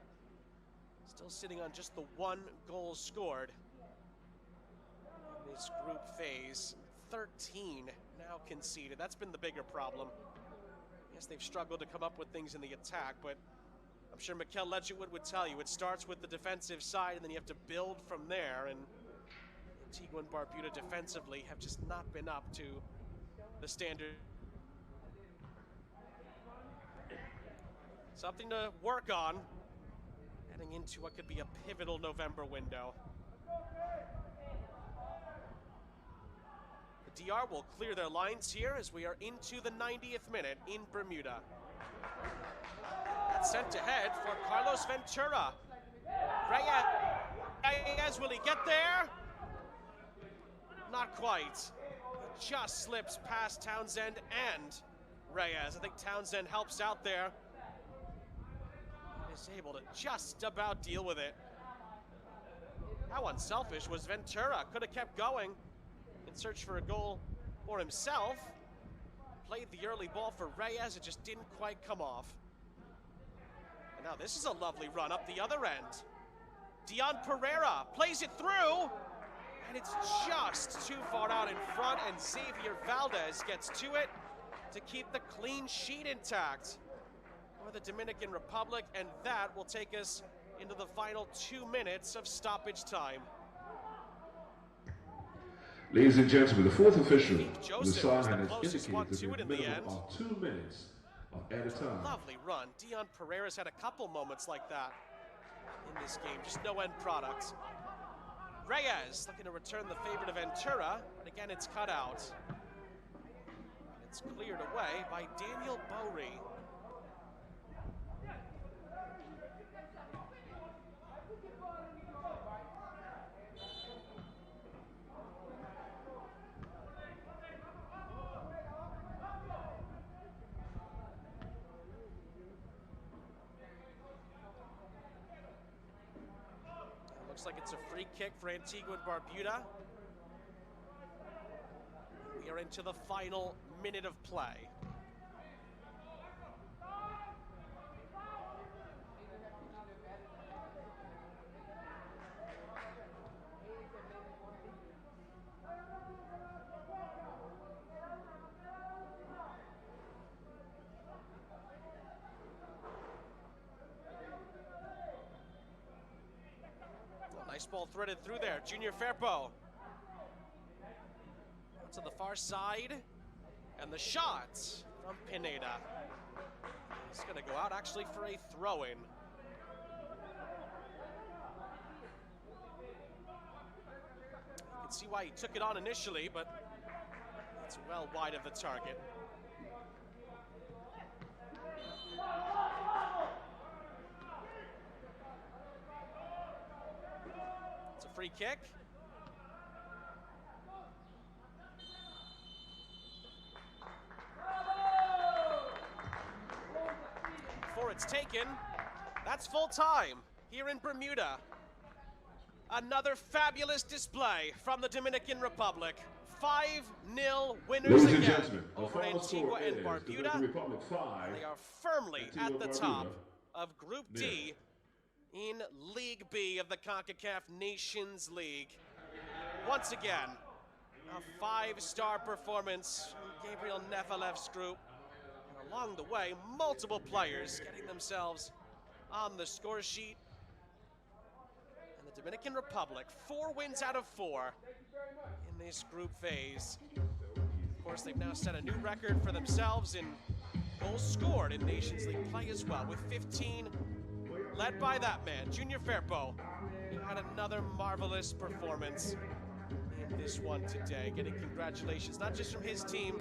still sitting on just the 1 goal scored in this group phase. 13 now conceded. That's been the bigger problem. Yes, they've struggled to come up with things in the attack, but I'm sure Mikel Ledgerwood would tell you it starts with the defensive side and then you have to build from there, and Antigua and Barbuda defensively have just not been up to the standard. Something to work on heading into what could be a pivotal November window. The DR will clear their lines here as we are into the 90th minute in Bermuda. That's sent ahead for Carlos Ventura. Reyes, will he get there? Not quite. He just slips past Townsend and Reyes. I think Townsend helps out there. Is able to just about deal with it. How unselfish was Ventura? Could have kept going in search for a goal for himself. played the early ball for Reyes, it just didn't quite come off. And now this is a lovely run up the other end. Dion Pereira plays it through, and it's just too far out in front, and Xavier Valdez gets to it to keep the clean sheet intact for the Dominican Republic, and that will take us into the final 2 minutes of stoppage time. Ladies and gentlemen, the fourth official, the sign has in indicated the the minimum end. of 2 minutes of added time. Lovely run. Dion Pereira's had a couple moments like that in this game, just no end product. Reyes looking to return the favor to Ventura, but again it's cut out. It's cleared away by Daniel Bowery. Looks like it's a free kick for Antigua Barbuda. We are into the final minute of play. Nice ball threaded through there. Junior Firpo. To the far side. And the shot from Pineda. He's going to go out actually for a throw-in. You can see why he took it on initially, but it's well wide of the target. Free kick. Before it's taken, that's full time here in Bermuda. Another fabulous display from the Dominican Republic. 5-0 winners again over Antigua and Barbuda. They are firmly at the top of Group D in League B of the Concacaf Nations League. Once again, a 5-star performance from Gabriel Nevalev's group. And along the way, multiple players getting themselves on the score sheet. And the Dominican Republic, 4 wins out of 4 in this group phase. Of course, they've now set a new record for themselves in goals scored in Nations League play as well, with 15, led by that man, Junior Firpo, who had another marvelous performance in this one today. Getting congratulations, not just from his team,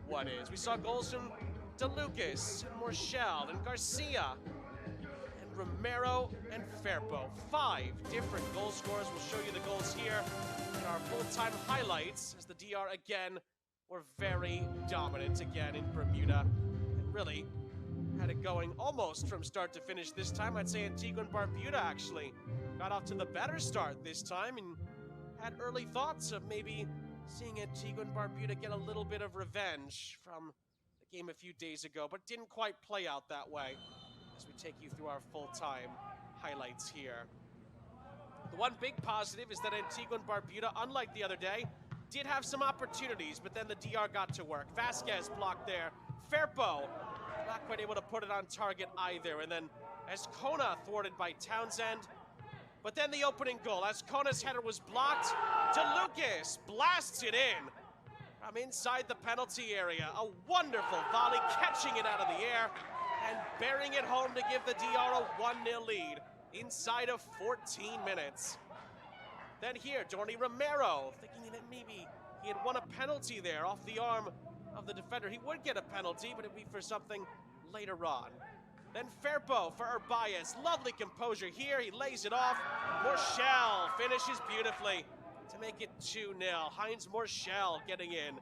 what is. We saw goals from DeLucas, and Morchel, and Garcia, and Romero, and Firpo. 5 different goal scorers. We'll show you the goals here in our full-time highlights, as the DR again were very dominant again in Bermuda. And really, had it going almost from start to finish this time. I'd say Antigua and Barbuda actually got off to the better start this time and had early thoughts of maybe seeing Antigua and Barbuda get a little bit of revenge from the game a few days ago, but didn't quite play out that way as we take you through our full-time highlights here. The one big positive is that Antigua and Barbuda, unlike the other day, did have some opportunities, but then the DR got to work. Vasquez blocked there. Firpo not quite able to put it on target either. And then Azcona thwarted by Townsend. But then the opening goal. Azcona's header was blocked. DeLucas blasts it in from inside the penalty area. A wonderful volley, catching it out of the air and burying it home to give the DR a 1-0 lead inside of 14 minutes. Then here, Dorny Romero, thinking that maybe he had won a penalty there off the arm of the defender. He would get a penalty, but it would be for something later on. Then Firpo for Urbaez. Lovely composure here. He lays it off. Morchel finishes beautifully to make it 2-0. Heinz Morchel getting in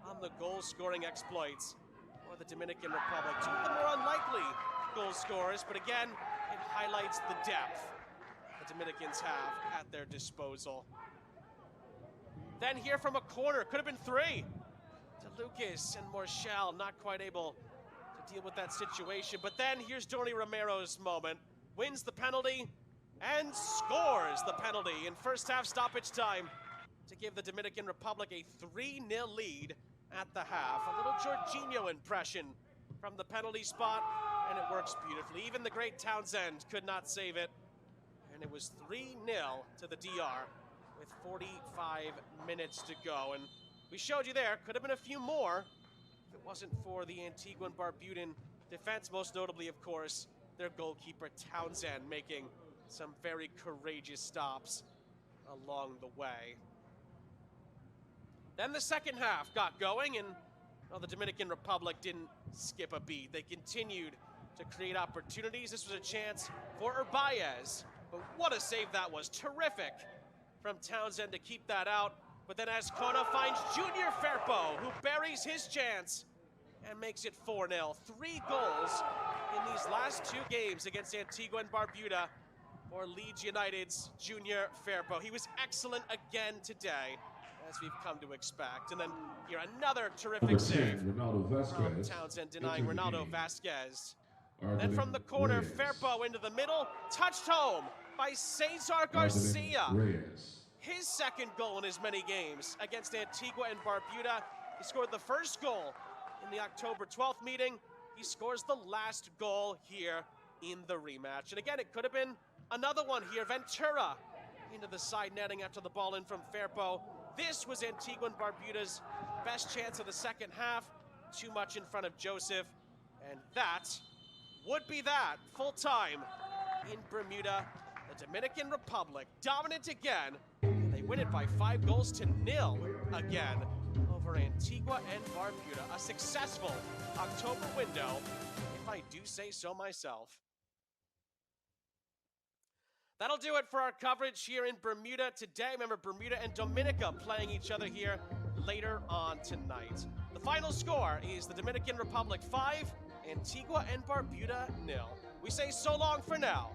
on the goal-scoring exploits for the Dominican Republic. Two of the more unlikely goal scorers, but again, it highlights the depth the Dominicans have at their disposal. Then here from a corner, could have been 3. DeLucas and Morchel not quite able to deal with that situation. But then here's Dorny Romero's moment. Wins the penalty and scores the penalty in first half stoppage time to give the Dominican Republic a 3-0 lead at the half. A little Jorginho impression from the penalty spot, and it works beautifully. Even the great Townsend could not save it. And it was 3-0 to the DR with 45 minutes to go. And we showed you there, could have been a few more if it wasn't for the Antigua and Barbudan defense, most notably, of course, their goalkeeper Townsend making some very courageous stops along the way. Then the second half got going, and well, the Dominican Republic didn't skip a beat. They continued to create opportunities. This was a chance for Urbaez, but what a save that was. Terrific from Townsend to keep that out. But then Azcona finds Junior Firpo, who buries his chance and makes it 4-0. 3 goals in these last 2 games against Antigua and Barbuda for Leeds United's Junior Firpo. He was excellent again today, as we've come to expect. And then here, another terrific save from Townsend, denying Ronaldo Vasquez. Then from the corner, Firpo into the middle, touched home by Cesar Garcia. His second goal in as many games against Antigua and Barbuda. He scored the first goal in the October 12th meeting. He scores the last goal here in the rematch. And again, it could have been another one here. Ventura into the side netting after the ball in from Firpo. This was Antigua and Barbuda's best chance of the second half. Too much in front of Joseph. And that would be that. Full time in Bermuda. The Dominican Republic dominant again. And they win it by 5-0 again over Antigua and Barbuda. A successful October window, if I do say so myself. That'll do it for our coverage here in Bermuda today. Remember, Bermuda and Dominica playing each other here later on tonight. The final score is the Dominican Republic 5, Antigua and Barbuda 0. We say so long for now.